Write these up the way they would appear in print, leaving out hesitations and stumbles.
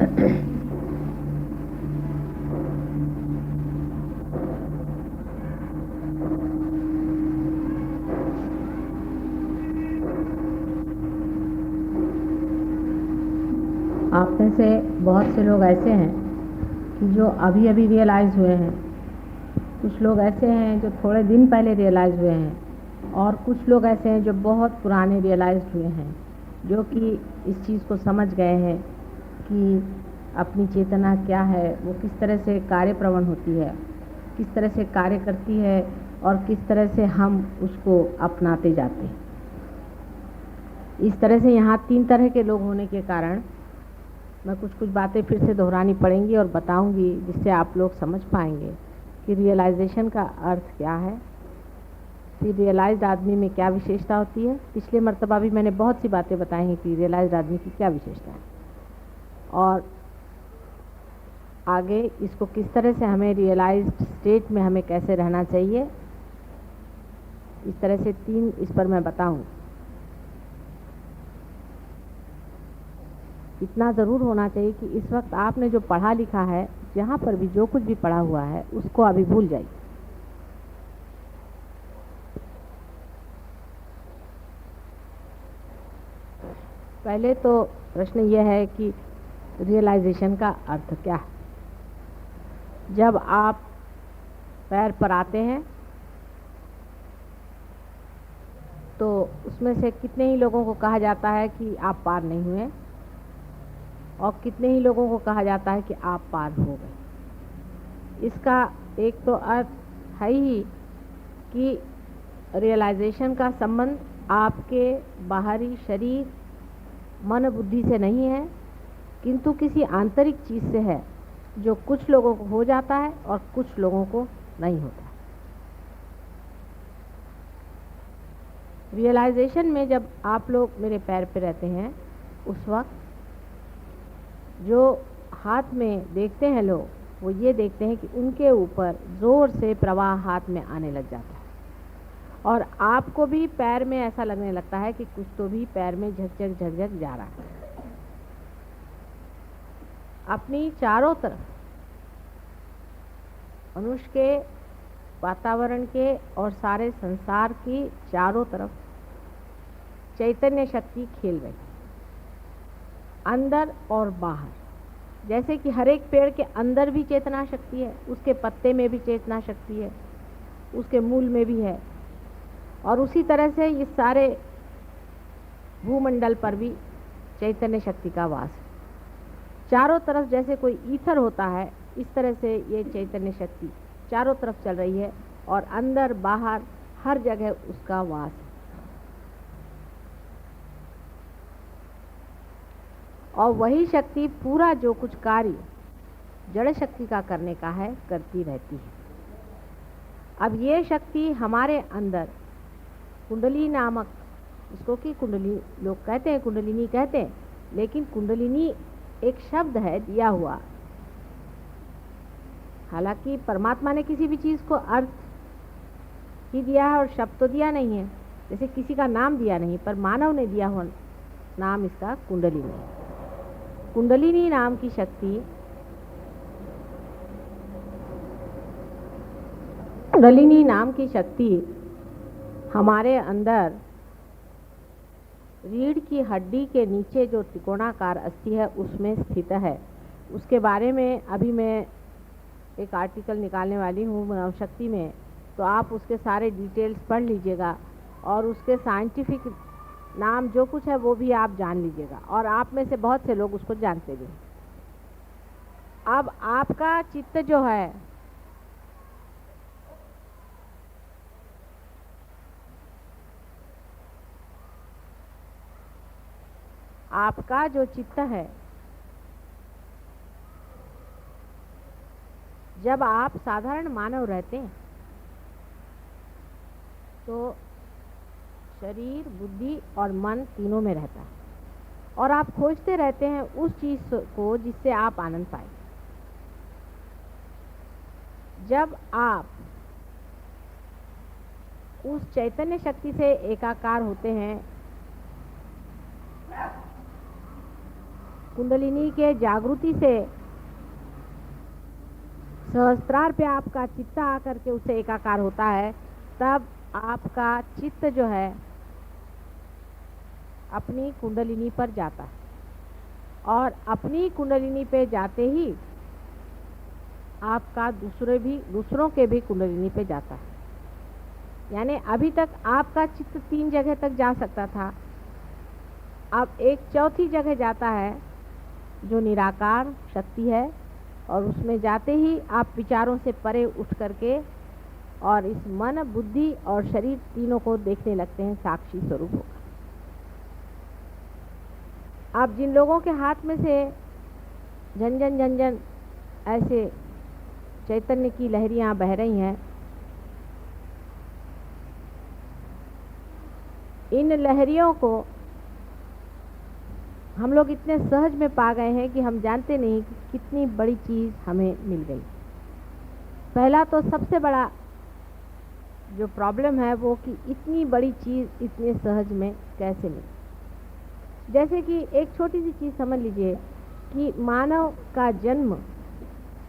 आप में से बहुत से लोग ऐसे हैं कि जो अभी अभी रियलाइज़ हुए हैं, कुछ लोग ऐसे हैं जो थोड़े दिन पहले रियलाइज़ हुए हैं, और कुछ लोग ऐसे हैं जो बहुत पुराने रियलाइज़ हुए हैं, जो कि इस चीज़ को समझ गए हैं कि अपनी चेतना क्या है, वो किस तरह से कार्य प्रवण होती है, किस तरह से कार्य करती है, और किस तरह से हम उसको अपनाते जाते हैं। इस तरह से यहाँ 3 तरह के लोग होने के कारण मैं कुछ बातें फिर से दोहरानी पड़ेंगी और बताऊंगी, जिससे आप लोग समझ पाएंगे कि रियलाइजेशन का अर्थ क्या है, फिर रियलाइज्ड आदमी में क्या विशेषता होती है। पिछले मर्तबा भी मैंने बहुत सी बातें बताई हैं कि रियलाइज्ड आदमी की क्या विशेषता है, और आगे इसको किस तरह से हमें रियलाइज्ड स्टेट में हमें कैसे रहना चाहिए, इस तरह से 3 इस पर मैं बताऊँ। इतना ज़रूर होना चाहिए कि इस वक्त आपने जो पढ़ा लिखा है, जहाँ पर भी जो कुछ भी पढ़ा हुआ है, उसको अभी भूल जाइए। पहले तो प्रश्न यह है कि रियलाइजेशन का अर्थ क्या है। जब आप पैर पर आते हैं तो उसमें से कितने ही लोगों को कहा जाता है कि आप पार नहीं हुए, और कितने ही लोगों को कहा जाता है कि आप पार हो गए। इसका एक तो अर्थ है ही कि रियलाइजेशन का संबंध आपके बाहरी शरीर मन बुद्धि से नहीं है, किंतु किसी आंतरिक चीज़ से है, जो कुछ लोगों को हो जाता है और कुछ लोगों को नहीं होता। रियलाइजेशन में जब आप लोग मेरे पैर पे रहते हैं, उस वक्त जो हाथ में देखते हैं लोग, वो ये देखते हैं कि उनके ऊपर ज़ोर से प्रवाह हाथ में आने लग जाता है, और आपको भी पैर में ऐसा लगने लगता है कि कुछ तो भी पैर में झकझक झकझक जा रहा है। अपनी चारों तरफ मनुष्य के, वातावरण के और सारे संसार की चारों तरफ चैतन्य शक्ति खेल रही, अंदर और बाहर। जैसे कि हर एक पेड़ के अंदर भी चेतना शक्ति है, उसके पत्ते में भी चेतना शक्ति है, उसके मूल में भी है, और उसी तरह से इस सारे भूमंडल पर भी चैतन्य शक्ति का वास है। चारों तरफ जैसे कोई ईथर होता है, इस तरह से ये चैतन्य शक्ति चारों तरफ चल रही है, और अंदर बाहर हर जगह उसका वास है। और वही शक्ति पूरा जो कुछ कार्य जड़ शक्ति का करने का है, करती रहती है। अब ये शक्ति हमारे अंदर कुंडली नामक, इसको कि कुंडली लोग कहते हैं, कुंडलिनी कहते हैं, लेकिन कुंडलिनी एक शब्द है दिया हुआ। हालांकि परमात्मा ने किसी भी चीज़ को अर्थ ही दिया है और शब्द तो दिया नहीं है, जैसे किसी का नाम दिया नहीं, पर मानव ने दिया हुआ नाम इसका कुंडलिनी। कुंडलिनी नाम की शक्ति, कुंडलिनी नाम की शक्ति हमारे अंदर रीढ़ की हड्डी के नीचे जो त्रिकोणाकार अस्थि है, उसमें स्थित है। उसके बारे में अभी मैं एक आर्टिकल निकालने वाली हूँ मानव शक्ति में, तो आप उसके सारे डिटेल्स पढ़ लीजिएगा, और उसके साइंटिफिक नाम जो कुछ है वो भी आप जान लीजिएगा, और आप में से बहुत से लोग उसको जानते भी हैं। अब आपका चित्त जो है, आपका जो चित्त है, जब आप साधारण मानव रहते हैं तो शरीर, बुद्धि और मन तीनों में रहता है, और आप खोजते रहते हैं उस चीज़ को जिससे आप आनंद पाए। जब आप उस चैतन्य शक्ति से एकाकार होते हैं, कुंडलिनी के जागृति से सहस्त्रार पे आपका चित्त आकर के उससे एकाकार होता है, तब आपका चित्त जो है अपनी कुंडलिनी पर जाता है और अपनी कुंडलिनी पे जाते ही आपका दूसरों के भी कुंडलिनी पे जाता है। यानी अभी तक आपका चित्त 3 जगह तक जा सकता था, अब एक चौथी जगह जाता है जो निराकार शक्ति है, और उसमें जाते ही आप विचारों से परे उठ करके और इस मन, बुद्धि और शरीर तीनों को देखने लगते हैं साक्षी स्वरूप होकर। आप जिन लोगों के हाथ में से झंझन झंझन ऐसे चैतन्य की लहरियां बह रही हैं, इन लहरियों को हम लोग इतने सहज में पा गए हैं कि हम जानते नहीं कि कितनी बड़ी चीज़ हमें मिल गई। पहला तो सबसे बड़ा जो प्रॉब्लम है वो कि इतनी बड़ी चीज़ इतने सहज में कैसे मिली। जैसे कि एक छोटी सी चीज़ समझ लीजिए कि मानव का जन्म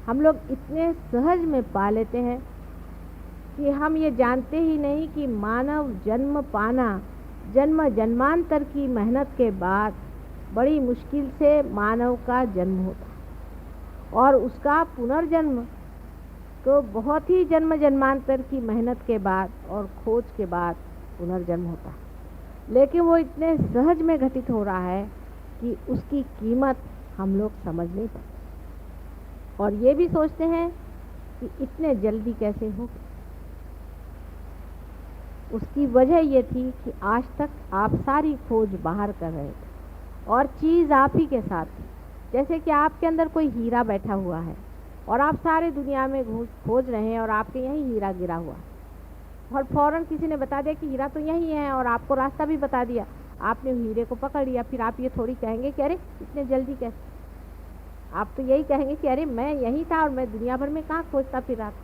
हम लोग इतने सहज में पा लेते हैं कि हम ये जानते ही नहीं कि मानव जन्म पाना जन्म जन्मांतर की मेहनत के बाद बड़ी मुश्किल से मानव का जन्म होता है, और उसका पुनर्जन्म तो बहुत ही जन्म जन्मांतर की मेहनत के बाद और खोज के बाद पुनर्जन्म होता है। लेकिन वो इतने सहज में घटित हो रहा है कि उसकी कीमत हम लोग समझ नहीं पाते, और ये भी सोचते हैं कि इतने जल्दी कैसे हो। उसकी वजह ये थी कि आज तक आप सारी खोज बाहर कर रहे थे और चीज़ आप ही के साथ थी। जैसे कि आपके अंदर कोई हीरा बैठा हुआ है और आप सारे दुनिया में खोज रहे हैं और आपके यहीं हीरा गिरा हुआ है, और फौरन किसी ने बता दिया कि हीरा तो यहीं है, और आपको रास्ता भी बता दिया, आपने हीरे को पकड़ लिया। फिर आप ये थोड़ी कहेंगे कि अरे इतने जल्दी कैसे। आप तो यही कहेंगे कि अरे मैं यहीं था और मैं दुनिया भर में कहाँ खोजता फिर रहा था।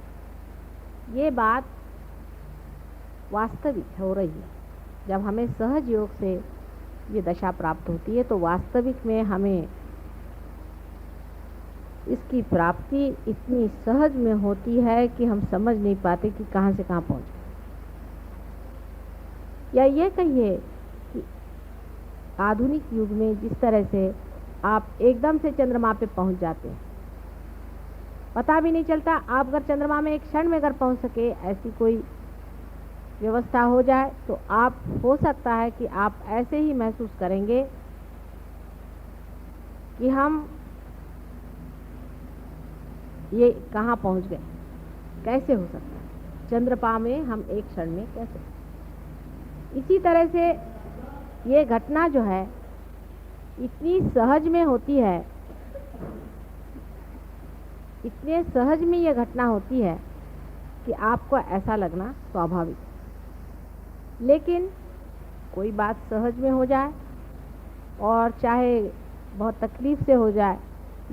ये बात वास्तविक हो रही है। जब हमें सहज योग से ये दशा प्राप्त होती है तो वास्तविक में हमें इसकी प्राप्ति इतनी सहज में होती है कि हम समझ नहीं पाते कि कहाँ से कहाँ पहुँच गए। या ये कहिए कि आधुनिक युग में जिस तरह से आप एकदम से चंद्रमा पे पहुँच जाते हैं, पता भी नहीं चलता। आप अगर चंद्रमा में एक क्षण में अगर पहुँच सके, ऐसी कोई व्यवस्था हो जाए, तो आप हो सकता है कि आप ऐसे ही महसूस करेंगे कि हम ये कहाँ पहुँच गए, कैसे हो सकता है चंद्रमा में हम एक क्षण में कैसे। इसी तरह से ये घटना जो है इतनी सहज में होती है, इतने सहज में ये घटना होती है कि आपको ऐसा लगना स्वाभाविक। लेकिन कोई बात सहज में हो जाए और चाहे बहुत तकलीफ़ से हो जाए,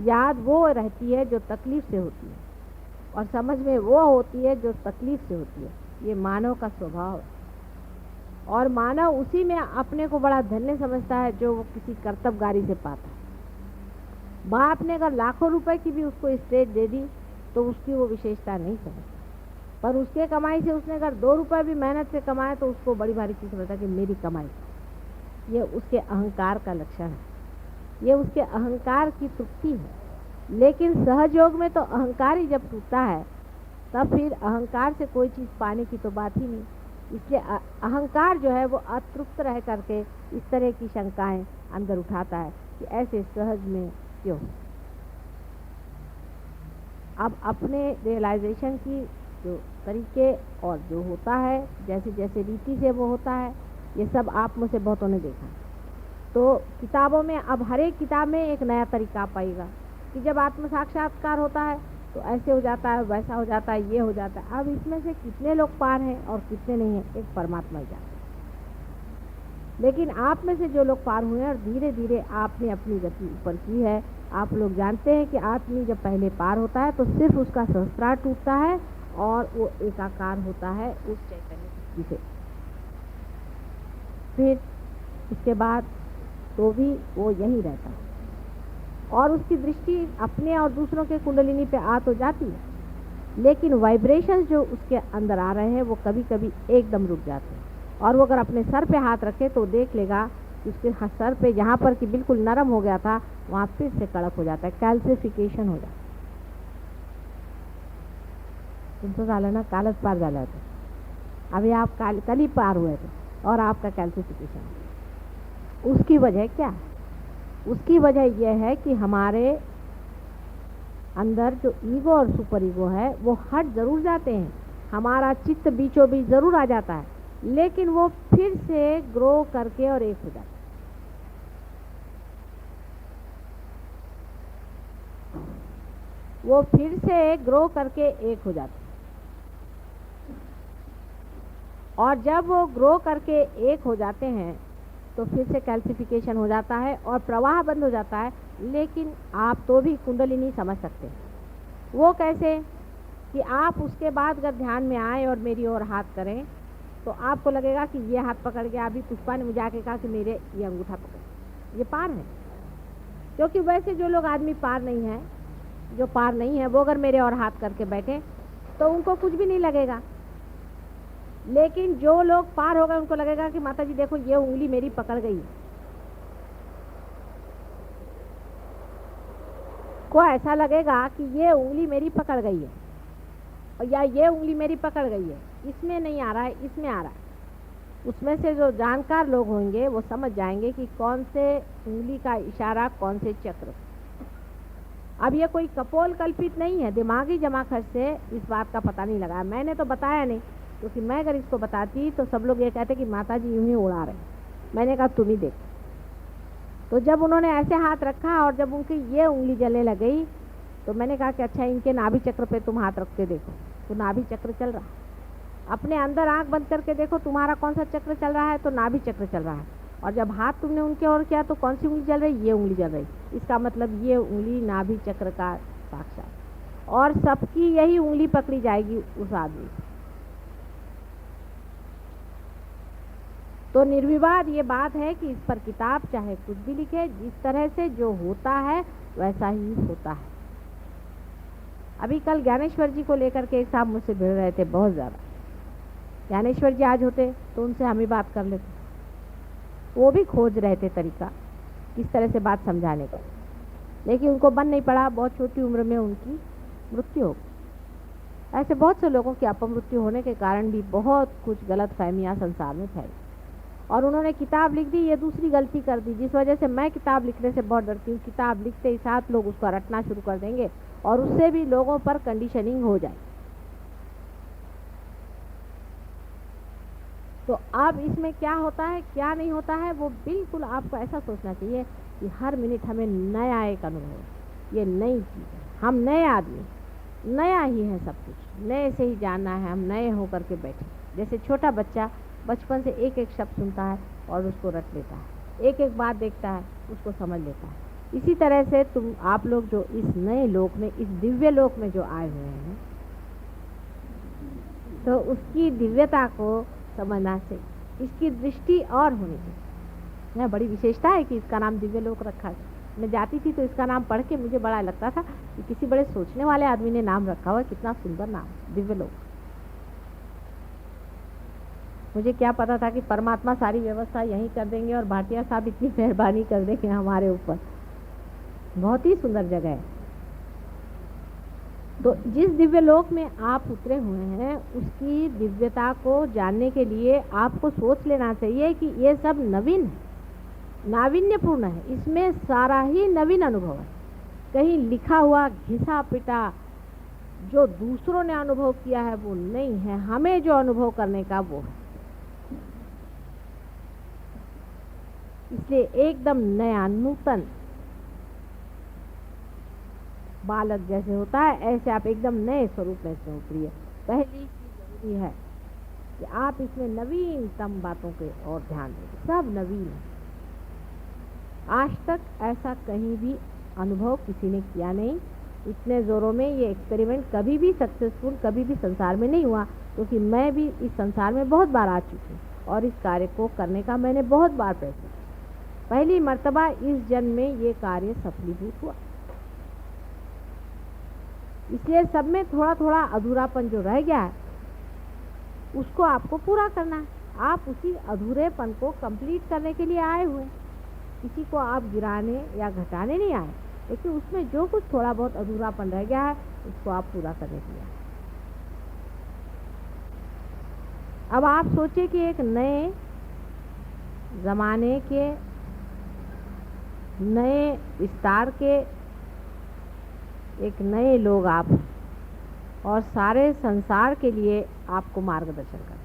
याद वो रहती है जो तकलीफ़ से होती है और समझ में वो होती है जो तकलीफ़ से होती है। ये मानव का स्वभाव है, और मानव उसी में अपने को बड़ा धन्य समझता है जो वो किसी कर्तव्यगारी से पाता है। बाप ने अगर लाखों रुपए की भी उसको स्टेट दे दी तो उसकी वो विशेषता नहीं समझता, पर उसके कमाई से उसने अगर 2 रुपए भी मेहनत से कमाए तो उसको बड़ी भारी चीज़ समझता है कि मेरी कमाई। ये उसके अहंकार का लक्षण है, ये उसके अहंकार की तृप्ति है। लेकिन सहयोग में तो अहंकार ही जब टूटता है तब फिर अहंकार से कोई चीज़ पाने की तो बात ही नहीं। इसलिए अहंकार जो है वो अतृप्त रह करके इस तरह की शंकाएं अंदर उठाता है कि ऐसे सहज में क्यों। अब अपने रियलाइजेशन की जो तरीके और जो होता है, जैसे जैसे रीति से वो होता है, ये सब आप मुझसे बहुतों ने देखा। तो किताबों में अब हर एक किताब में एक नया तरीका पाएगा कि जब आत्म साक्षात्कार होता है तो ऐसे हो जाता है, वैसा हो जाता है, ये हो जाता है। अब इसमें से कितने लोग पार हैं और कितने नहीं हैं, एक परमात्मा ही जानता है। लेकिन आप में से जो लोग पार हुए हैं और धीरे धीरे आपने अपनी गति ऊपर की है, आप लोग जानते हैं कि आदमी जब पहले पार होता है तो सिर्फ उसका सहस्त्रार टूटता है और वो एकाकार होता है उस चैतन्य शक्ति से। फिर इसके बाद तो भी वो यहीं रहता है। और उसकी दृष्टि अपने और दूसरों के कुंडलिनी पे आ तो जाती है, लेकिन वाइब्रेशंस जो उसके अंदर आ रहे हैं वो कभी कभी एकदम रुक जाते हैं। और वो अगर अपने सर पे हाथ रखे तो देख लेगा कि उसके सर पे जहाँ पर कि बिल्कुल नरम हो गया था वहाँ फिर से कड़क हो जाता है, कैल्सिफिकेशन हो जाता है। तुमचं झालं ना, कालच पार झालं होतं, अभी आप कल ही पार हुए थे और आपका कैल्सिफिकेशन। उसकी वजह क्या है? उसकी वजह यह है कि हमारे अंदर जो ईगो और सुपर ईगो है वो हट जरूर जाते हैं, हमारा चित्त बीचों बीच जरूर आ जाता है, लेकिन वो फिर से ग्रो करके और एक हो जाता है। वो फिर से ग्रो करके एक हो जाता है, और जब वो ग्रो करके एक हो जाते हैं तो फिर से कैल्सिफिकेशन हो जाता है और प्रवाह बंद हो जाता है। लेकिन आप तो भी कुंडलिनी समझ सकते हैं। वो कैसे कि आप उसके बाद अगर ध्यान में आए और मेरी ओर हाथ करें तो आपको लगेगा कि ये हाथ पकड़ के, अभी पुष्पा ने मुझे आके कहा कि मेरे ये अंगूठा पकड़, ये पार है। क्योंकि वैसे जो लोग आदमी पार नहीं है, जो पार नहीं है, वो अगर मेरे और हाथ करके बैठे तो उनको कुछ भी नहीं लगेगा। लेकिन जो लोग पार हो गए उनको लगेगा कि माता जी देखो ये उंगली मेरी पकड़ गई है। को ऐसा लगेगा कि ये उंगली मेरी पकड़ गई है, और या ये उंगली मेरी पकड़ गई है, इसमें नहीं आ रहा है, इसमें आ रहा है। उसमें से जो जानकार लोग होंगे वो समझ जाएंगे कि कौन से उंगली का इशारा, कौन से चक्र। अब ये कोई कपोल कल्पित नहीं है, दिमागी जमाखर्च से इस बात का पता नहीं लगा। मैंने तो बताया नहीं, क्योंकि मैं अगर इसको बताती तो सब लोग ये कहते कि माता जी यूं ही उड़ा रहे। मैंने कहा तुम ही देखो। तो जब उन्होंने ऐसे हाथ रखा और जब उनकी ये उंगली जलने लग गई तो मैंने कहा कि अच्छा इनके नाभि चक्र पे तुम हाथ रख के देखो, तो नाभि चक्र चल रहा है। अपने अंदर आंख बंद करके देखो तुम्हारा कौन सा चक्र चल रहा है, तो नाभि चक्र चल रहा है। और जब हाथ तुमने उनके ओर किया तो कौन सी उंगली चल रही? ये उंगली चल रही। इसका मतलब ये उंगली नाभि चक्र का साक्षात, और सबकी यही उंगली पकड़ी जाएगी उस आदमी। तो निर्विवाद ये बात है कि इस पर किताब चाहे कुछ भी लिखे, जिस तरह से जो होता है वैसा ही होता है। अभी कल ज्ञानेश्वर जी को लेकर के एक साहब मुझसे भिड़ रहे थे बहुत ज़्यादा। ज्ञानेश्वर जी आज होते तो उनसे हम ही बात कर लेते। वो भी खोज रहे थे तरीका किस तरह से बात समझाने का, लेकिन उनको बन नहीं पड़ा। बहुत छोटी उम्र में उनकी मृत्यु हो गई। ऐसे बहुत से लोगों की अपमृत्यु होने के कारण भी बहुत कुछ गलत फहमियाँ संसार में फैली, और उन्होंने किताब लिख दी, ये दूसरी गलती कर दी, जिस वजह से मैं किताब लिखने से बहुत डरती हूँ। किताब लिखते ही साथ लोग उसको रटना शुरू कर देंगे और उससे भी लोगों पर कंडीशनिंग हो जाए। तो अब इसमें क्या होता है क्या नहीं होता है, वो बिल्कुल आपको ऐसा सोचना चाहिए कि हर मिनट हमें नया एक अनुभव, ये नई चीज़ है, हम नए आदमी, नया ही है सब कुछ, नए से ही जानना है, हम नए होकर के बैठे। जैसे छोटा बच्चा बचपन से एक एक शब्द सुनता है और उसको रट लेता है, एक एक बात देखता है उसको समझ लेता है। इसी तरह से आप लोग जो इस नए लोक में, इस दिव्य लोक में जो आए हुए हैं, तो उसकी दिव्यता को समझना से इसकी दृष्टि और होनी चाहिए। यह बड़ी विशेषता है कि इसका नाम दिव्य लोक रखा है। मैं जाती थी तो इसका नाम पढ़ के मुझे बड़ा लगता था कि किसी बड़े सोचने वाले आदमी ने नाम रखा हुआ, कितना सुंदर नाम, दिव्य लोक। मुझे क्या पता था कि परमात्मा सारी व्यवस्था यहीं कर देंगे और भाटिया साहब इतनी मेहरबानी कर देंगे हमारे ऊपर। बहुत ही सुंदर जगह है। तो जिस दिव्य लोक में आप उतरे हुए हैं उसकी दिव्यता को जानने के लिए आपको सोच लेना चाहिए कि ये सब नवीन है, नाविन्यपूर्ण है, इसमें सारा ही नवीन अनुभव है। कहीं लिखा हुआ घिसा पिटा जो दूसरों ने अनुभव किया है वो नहीं है, हमें जो अनुभव करने का वो है। इसलिए एकदम नया, नूतन, बालक जैसे होता है ऐसे आप एकदम नए स्वरूप में से उतरिए। पहली चीज जरूरी है कि आप इसमें नवीनतम बातों के और ध्यान दें, सब नवीन है। आज तक ऐसा कहीं भी अनुभव किसी ने किया नहीं, इतने जोरों में ये एक्सपेरिमेंट कभी भी सक्सेसफुल कभी भी संसार में नहीं हुआ, क्योंकि मैं भी इस संसार में बहुत बार आ चुकी हूँ और इस कार्य को करने का मैंने बहुत बार प्रयत्न किया। पहली मर्तबा इस जन्म में ये कार्य सफलीभूत हुआ। इसलिए सब में थोड़ा थोड़ा अधूरापन जो रह गया है उसको आपको पूरा करना है। आप उसी अधूरेपन को कंप्लीट करने के लिए आए हुए, किसी को आप गिराने या घटाने नहीं आए, लेकिन उसमें जो कुछ थोड़ा बहुत अधूरापन रह गया है उसको आप पूरा करने के लिए आए। अब आप सोचिए कि एक नए ज़माने के, नए विस्तार के एक नए लोग आप, और सारे संसार के लिए आपको मार्गदर्शन करें।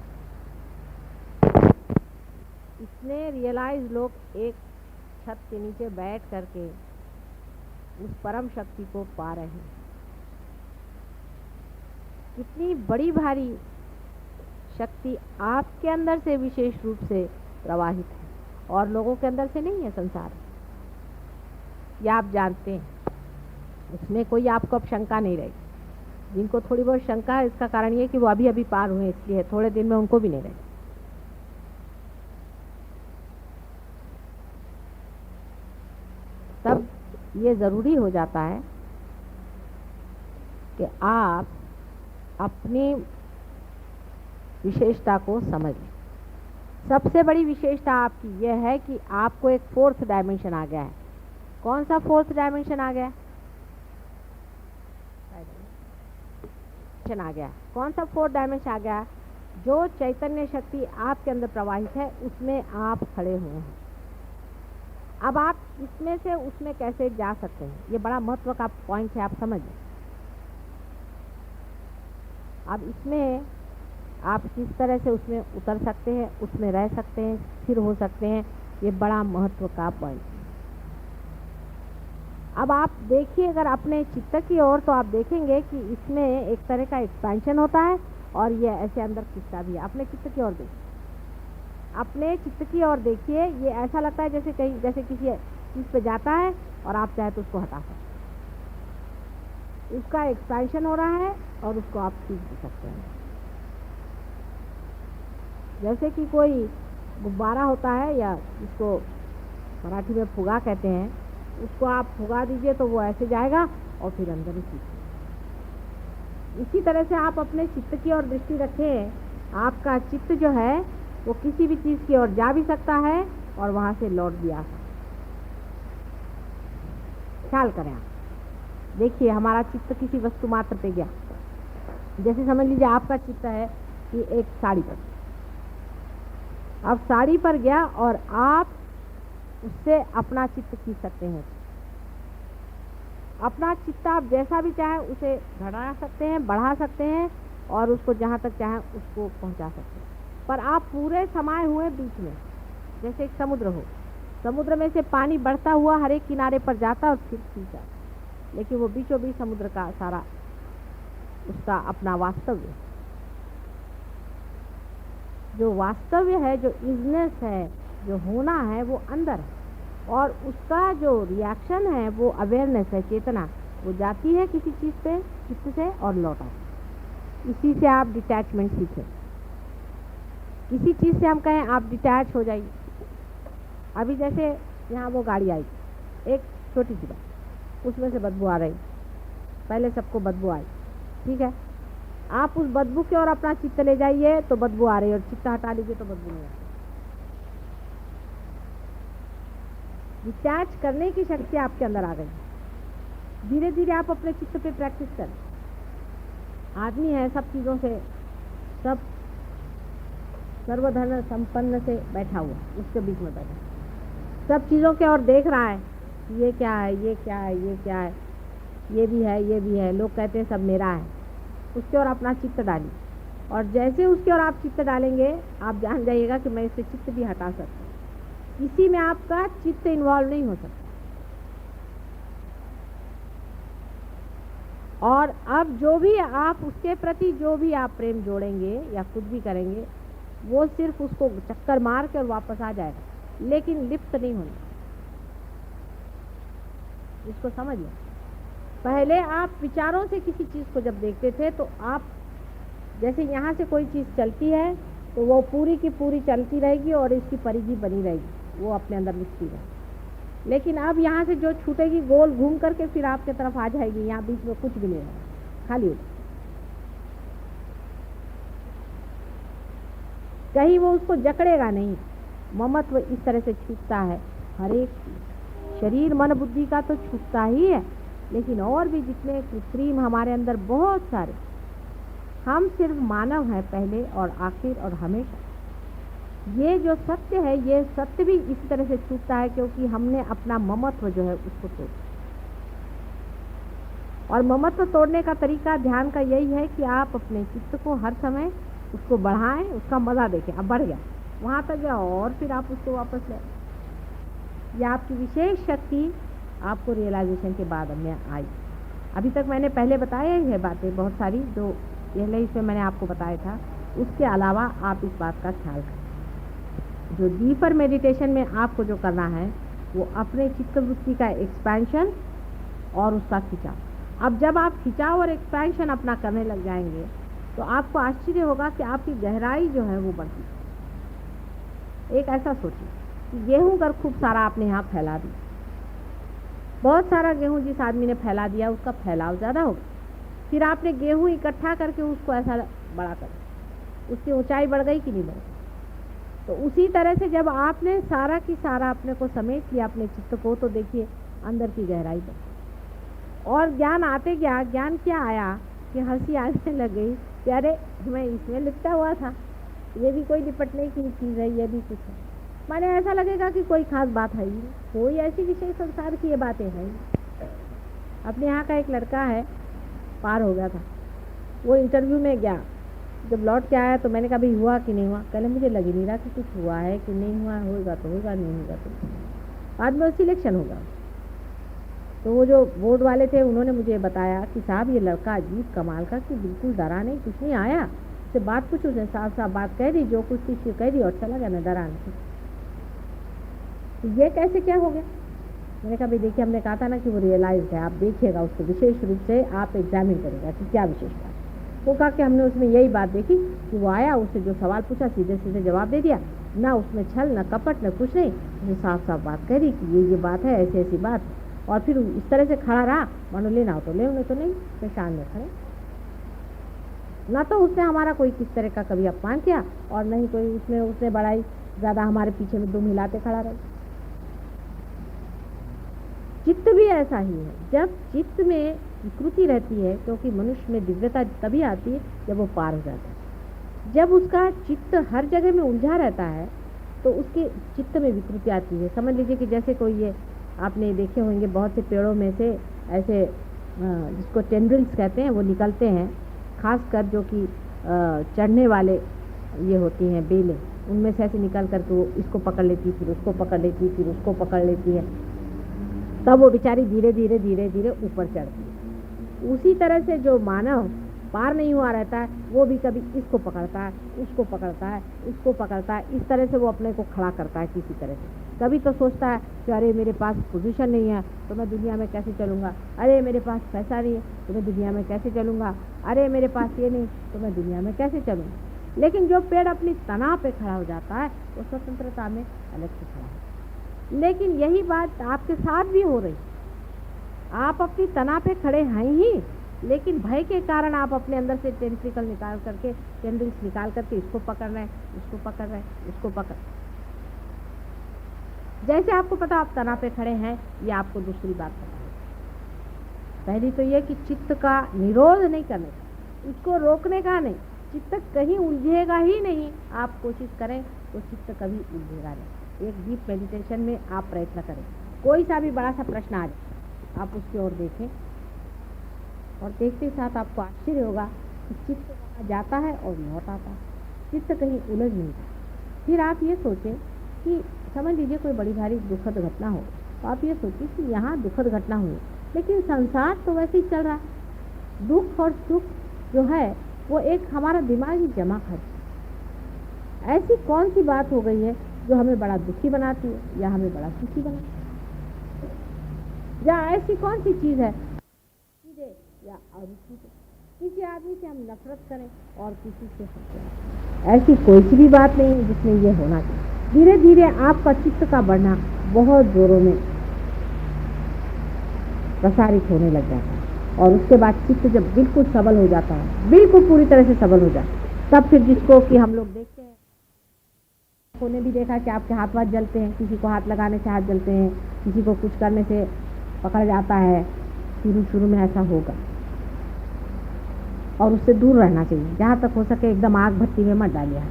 इतने रियलाइज लोग एक छत के नीचे बैठ करके उस परम शक्ति को पा रहे हैं। कितनी बड़ी भारी शक्ति आपके अंदर से विशेष रूप से प्रवाहित है और लोगों के अंदर से नहीं है। संसार या आप जानते हैं, उसमें कोई आपको अब शंका नहीं रहेगी। जिनको थोड़ी बहुत शंका है इसका कारण ये कि वो अभी अभी पार हुए, इसलिए थोड़े दिन में उनको भी नहीं रहेगी। तब ये ज़रूरी हो जाता है कि आप अपनी विशेषता को समझ लें। सबसे बड़ी विशेषता आपकी यह है कि आपको एक फोर्थ डायमेंशन आ गया है। कौन सा फोर्थ डायमेंशन आ गया? आ गया। कौन सा फोर्थ डायमेंशन आ गया? जो चैतन्य शक्ति आपके अंदर प्रवाहित है उसमें आप खड़े हुए हैं। अब आप इसमें से उसमें कैसे जा सकते हैं, ये बड़ा महत्व का पॉइंट है, आप समझिए। अब इसमें आप किस तरह से उसमें उतर सकते हैं, उसमें रह सकते हैं, स्थिर हो सकते हैं, ये बड़ा महत्व का पॉइंट है। अब आप देखिए अगर अपने चित्त की ओर, तो आप देखेंगे कि इसमें एक तरह का एक्सपेंशन होता है और ये ऐसे अंदर खिंचता भी है। अपने चित्त की ओर देखिए, अपने चित्त की ओर देखिए। ये ऐसा लगता है जैसे कहीं, जैसे किसी चीज़ पे जाता है और आप चाहे तो उसको हटा सकते हैं। उसका एक्सपेंशन हो रहा है और उसको आप खींच भी सकते हैं। जैसे कि कोई गुब्बारा होता है, या इसको मराठी में फुगा कहते हैं, उसको आप फुगा दीजिए तो वो ऐसे जाएगा और फिर अंदर ही खींचेगा। इसी तरह से आप अपने चित्त की ओर दृष्टि रखें। आपका चित्त जो है वो किसी भी चीज़ की ओर जा भी सकता है और वहाँ से लौट भी आ सकता है। ख्याल करें आप, देखिए हमारा चित्त किसी वस्तु मात्र पे गया। जैसे समझ लीजिए आपका चित्त है कि एक साड़ी पर, अब साड़ी पर गया और आप उससे अपना चित्त खींच सकते हैं। अपना चित्त आप जैसा भी चाहे उसे घटा सकते हैं, बढ़ा सकते हैं और उसको जहाँ तक चाहे उसको पहुँचा सकते हैं। पर आप पूरे समाये हुए बीच में, जैसे एक समुद्र हो, समुद्र में से पानी बढ़ता हुआ हर एक किनारे पर जाता और फिर खींचा, लेकिन वो बीचों बीच समुद्र का सारा उसका अपना वास्तव्य, जो वास्तव्य है, जो इजनेस है, जो होना है, वो अंदर है। और उसका जो रिएक्शन है वो अवेयरनेस है, चेतना। वो जाती है किसी चीज़ पे चित्त से और लौट आती। इसी से आप डिटैचमेंट सीखें। किसी चीज़ से हम कहें आप डिटैच हो जाइए। अभी जैसे यहाँ वो गाड़ी आई, एक छोटी सी बात, उसमें से बदबू आ रही, पहले सबको बदबू आई, ठीक है। आप उस बदबू की ओर अपना चित्त ले जाइए तो बदबू आ रही है, और चित्त हटा लीजिए तो बदबू नहीं आती। डिटैच करने की शक्ति आपके अंदर आ गई। धीरे धीरे आप अपने चित्त पे प्रैक्टिस करें। आदमी है सब चीज़ों से, सब सर्वधन संपन्न से बैठा हुआ, उसके बीच में बैठा, सब चीज़ों के ओर देख रहा है, ये क्या है, ये क्या है, ये क्या है, ये भी है, ये भी है। लोग कहते हैं सब मेरा है। उसके ओर अपना चित्त डालिए, और जैसे उसके ओर आप चित्त डालेंगे आप जान जाइएगा कि मैं इससे चित्त भी हटा सकता हूँ। इसी में आपका चित्त इन्वॉल्व नहीं हो सकता। और अब जो भी आप उसके प्रति जो भी आप प्रेम जोड़ेंगे या कुछ भी करेंगे, वो सिर्फ उसको चक्कर मार कर वापस आ जाएगा, लेकिन लिप्त नहीं होना। इसको समझिए। पहले आप विचारों से किसी चीज़ को जब देखते थे तो आप, जैसे यहाँ से कोई चीज़ चलती है तो वो पूरी की पूरी चलती रहेगी और इसकी परिधि बनी रहेगी, वो अपने अंदर लिखती रहेगी। लेकिन अब यहाँ से जो छूटेगी गोल घूम करके फिर आपके तरफ आ जाएगी, यहाँ बीच में कुछ भी नहीं है, खाली हो, कहीं वो उसको जकड़ेगा नहीं। ममत्व इस तरह से छूटता है हर एक शरीर मन बुद्धि का तो छूटता ही है, लेकिन और भी जितने कृत्रिम हमारे अंदर बहुत सारे, हम सिर्फ मानव हैं पहले और आखिर और हमेशा। ये जो सत्य है ये सत्य भी इसी तरह से छूटता है क्योंकि हमने अपना ममत्व जो है उसको तोड़, और ममत्व तोड़ने का तरीका ध्यान का यही है कि आप अपने चित्त को हर समय उसको बढ़ाएं, उसका मज़ा देखें। अब बढ़ गया, वहाँ तक गया और फिर आप उसको वापस ले। यह आपकी विशेष शक्ति आपको रियलाइजेशन के बाद में आई। अभी तक मैंने पहले बताया ही है बातें बहुत सारी, जो पहले इसमें मैंने आपको बताया था। उसके अलावा आप इस बात का ख्याल करें, जो डीपर मेडिटेशन में आपको जो करना है वो अपने चित्तवृत्ति का एक्सपेंशन और उसका खिंचाव। अब जब आप खिंचाव और एक्सपेंशन अपना करने लग जाएंगे तो आपको आश्चर्य होगा कि आपकी गहराई जो है वो बढ़ती है। एक ऐसा सोचिए कि गेहूं अगर खूब सारा आपने यहाँ फैला दिया, बहुत सारा गेहूं जिस आदमी ने फैला दिया उसका फैलाव ज़्यादा होगा, फिर आपने गेहूं इकट्ठा करके उसको ऐसा बड़ा कर, उसकी ऊंचाई बढ़ गई कि नहीं बढ़ गई। तो उसी तरह से जब आपने सारा की सारा अपने को समेट लिया अपने चित्त को, तो देखिए अंदर की गहराई बढ़, और ज्ञान आते गया। ज्ञान क्या आया कि हंसी आने लग गई कि अरे मैं इसमें लिपटा हुआ था, ये भी कोई निपटने की चीज़ है, ये भी कुछ है। माने ऐसा लगेगा कि कोई खास बात है ही नहीं, कोई ऐसी विशेष संसार की ये बातें हैं। अपने यहाँ का एक लड़का है, पार हो गया था, वो इंटरव्यू में गया, जब लौट के आया तो मैंने कहा भाई हुआ कि नहीं हुआ, कहले मुझे लग ही नहीं रहा कि कुछ हुआ है कि नहीं हुआ, होगा तो होगा, नहीं होगा तो। बाद में सिलेक्शन होगा। तो वो जो बोर्ड वाले थे उन्होंने मुझे बताया कि साहब ये लड़का अजीब कमाल का, कि बिल्कुल डरा नहीं, कुछ नहीं आया, उससे बात पूछो, उसने साफ साफ बात कह दी, जो कुछ थी कह दी और चला गया, मैं डरा नहीं। तो ये कैसे क्या हो गया? मैंने कहा भाई देखिए, हमने कहा था ना कि वो रियलाइज है, आप देखिएगा उसको विशेष रूप से, आप एग्जामिन करेगा कि क्या विशेष बात। वो कहा कि हमने उसमें यही बात देखी कि वो आया, उससे जो सवाल पूछा सीधे सीधे जवाब दे दिया, ना उसमें छल न कपट न कुछ नहीं, उसने साफ साफ बात कह दी कि ये बात है, ऐसी ऐसी बात, और फिर इस तरह से खड़ा रहा, मानो लेना हो तो ले, उन्हें तो नहीं, पहचान में खड़े। ना तो उसने हमारा कोई किस तरह का कभी अपमान किया, और नहीं कोई उसने बड़ाई ज़्यादा हमारे पीछे में दुम हिलाते खड़ा रहा। चित्त भी ऐसा ही है, जब चित्त में विकृति रहती है, क्योंकि मनुष्य में दिव्यता तभी आती है जब वो पार हो जाता है। जब उसका चित्त हर जगह में उलझा रहता है तो उसके चित्त में विकृति आती है। समझ लीजिए कि जैसे कोई, ये आपने देखे होंगे बहुत से पेड़ों में से ऐसे जिसको टेंड्रिल्स कहते हैं वो निकलते हैं, खासकर जो कि चढ़ने वाले ये होती हैं बेलें, उनमें से ऐसे निकल करके वो इसको पकड़ लेती, फिर उसको पकड़ लेती, फिर उसको पकड़ लेती है, तब वो बेचारी धीरे धीरे धीरे धीरे ऊपर चढ़ती है। उसी तरह से जो मानव पार नहीं हुआ रहता है, वो भी कभी इसको पकड़ता है, उसको पकड़ता है, उसको पकड़ता है, इस तरह से वो अपने को खड़ा करता है किसी तरह से। कभी तो सोचता है कि अरे मेरे पास पोजीशन नहीं है तो मैं दुनिया में कैसे चलूँगा, अरे मेरे पास पैसा नहीं है तो मैं दुनिया में कैसे चलूँगा, अरे मेरे पास ये नहीं तो मैं दुनिया में कैसे चलूँगा। लेकिन जो पेड़ अपनी तना पे खड़ा हो जाता है वो स्वतंत्रता में अलग से खड़ा है। लेकिन यही बात आपके साथ भी हो रही, आप अपनी तना पे खड़े हैं ही, लेकिन भय के कारण आप अपने अंदर से टेंट्रिकल निकाल करके, टेंड्रिल्स निकाल करके इसको पकड़ रहे हैं, उसको पकड़ रहे हैं, उसको पकड़। जैसे आपको पता आप तना पे खड़े हैं, ये आपको दूसरी बात पता है। पहली तो ये कि चित्त का निरोध नहीं करने का, उसको रोकने का नहीं, चित्त कहीं उलझेगा ही नहीं। आप कोशिश करें तो चित्त कभी उलझेगा नहीं। एक डीप मेडिटेशन में आप प्रयत्न करें, कोई सा भी बड़ा सा प्रश्न आ जाए आप उसकी ओर देखें, और देखते साथ आपको आश्चर्य होगा कि चित्त वहाँ जाता है और लौट आता है, चित्त कहीं उलझ नहीं जाता। फिर आप ये सोचें कि समझ लीजिए कोई बड़ी भारी दुखद घटना हो, तो आप ये सोचिए कि यहाँ दुखद घटना हुई, लेकिन संसार तो वैसे ही चल रहा है। दुख और सुख जो है वो एक हमारा दिमागी जमा खर्च। ऐसी कौन सी बात हो गई है जो हमें बड़ा दुखी बनाती है या हमें बड़ा सुखी बनाती है, या ऐसी कौन सी चीज़ है या अरुचि से, किसी आदमी से हम नफरत करें और किसी से हंसें। ऐसी कोई सी भी बात नहीं है जिसमें ये होना चाहिए। धीरे धीरे आपका चित्त का बढ़ना बहुत जोरों में प्रसारित होने लग जाता है। और उसके बाद चित्त जब बिल्कुल सबल हो जाता है, बिल्कुल पूरी तरह से सबल हो जाता है, तब फिर जिसको कि हम लोग देखते हैं, ने भी देखा कि आपके हाथ वाथ जलते हैं, किसी को हाथ लगाने से हाथ जलते हैं, किसी को कुछ करने से पकड़ जाता है। शुरू में ऐसा होगा और उससे दूर रहना चाहिए, जहाँ तक हो सके एकदम आग भट्टी में मत डालिए।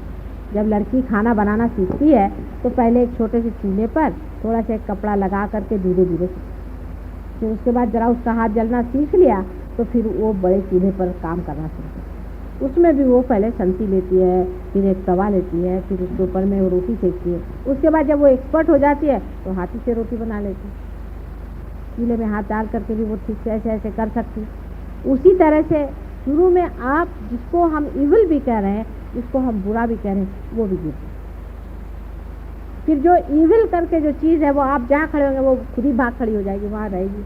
जब लड़की खाना बनाना सीखती है तो पहले एक छोटे से चूल्हे पर थोड़ा सा एक कपड़ा लगा करके धीरे धीरे, फिर उसके बाद जरा उसका हाथ जलना सीख लिया तो फिर वो बड़े चूल्हे पर काम करना सीखती है। उसमें भी वो पहले संती लेती है, फिर एक तवा लेती है, फिर उसके ऊपर में वो रोटी सेकती है। उसके बाद जब वो एक्सपर्ट हो जाती है तो हाथी से रोटी बना लेती है, चूल्हे में हाथ डाल करके भी वो ठीक से ऐसे ऐसे कर सकती। उसी तरह से शुरू में आप जिसको हम इविल भी कह रहे हैं, जिसको हम बुरा भी कह रहे हैं, वो भी गिरते। फिर जो इविल करके जो चीज़ है वो आप जहाँ खड़े होंगे वो खुद ही भाग खड़ी हो जाएगी, वहाँ रहेगी,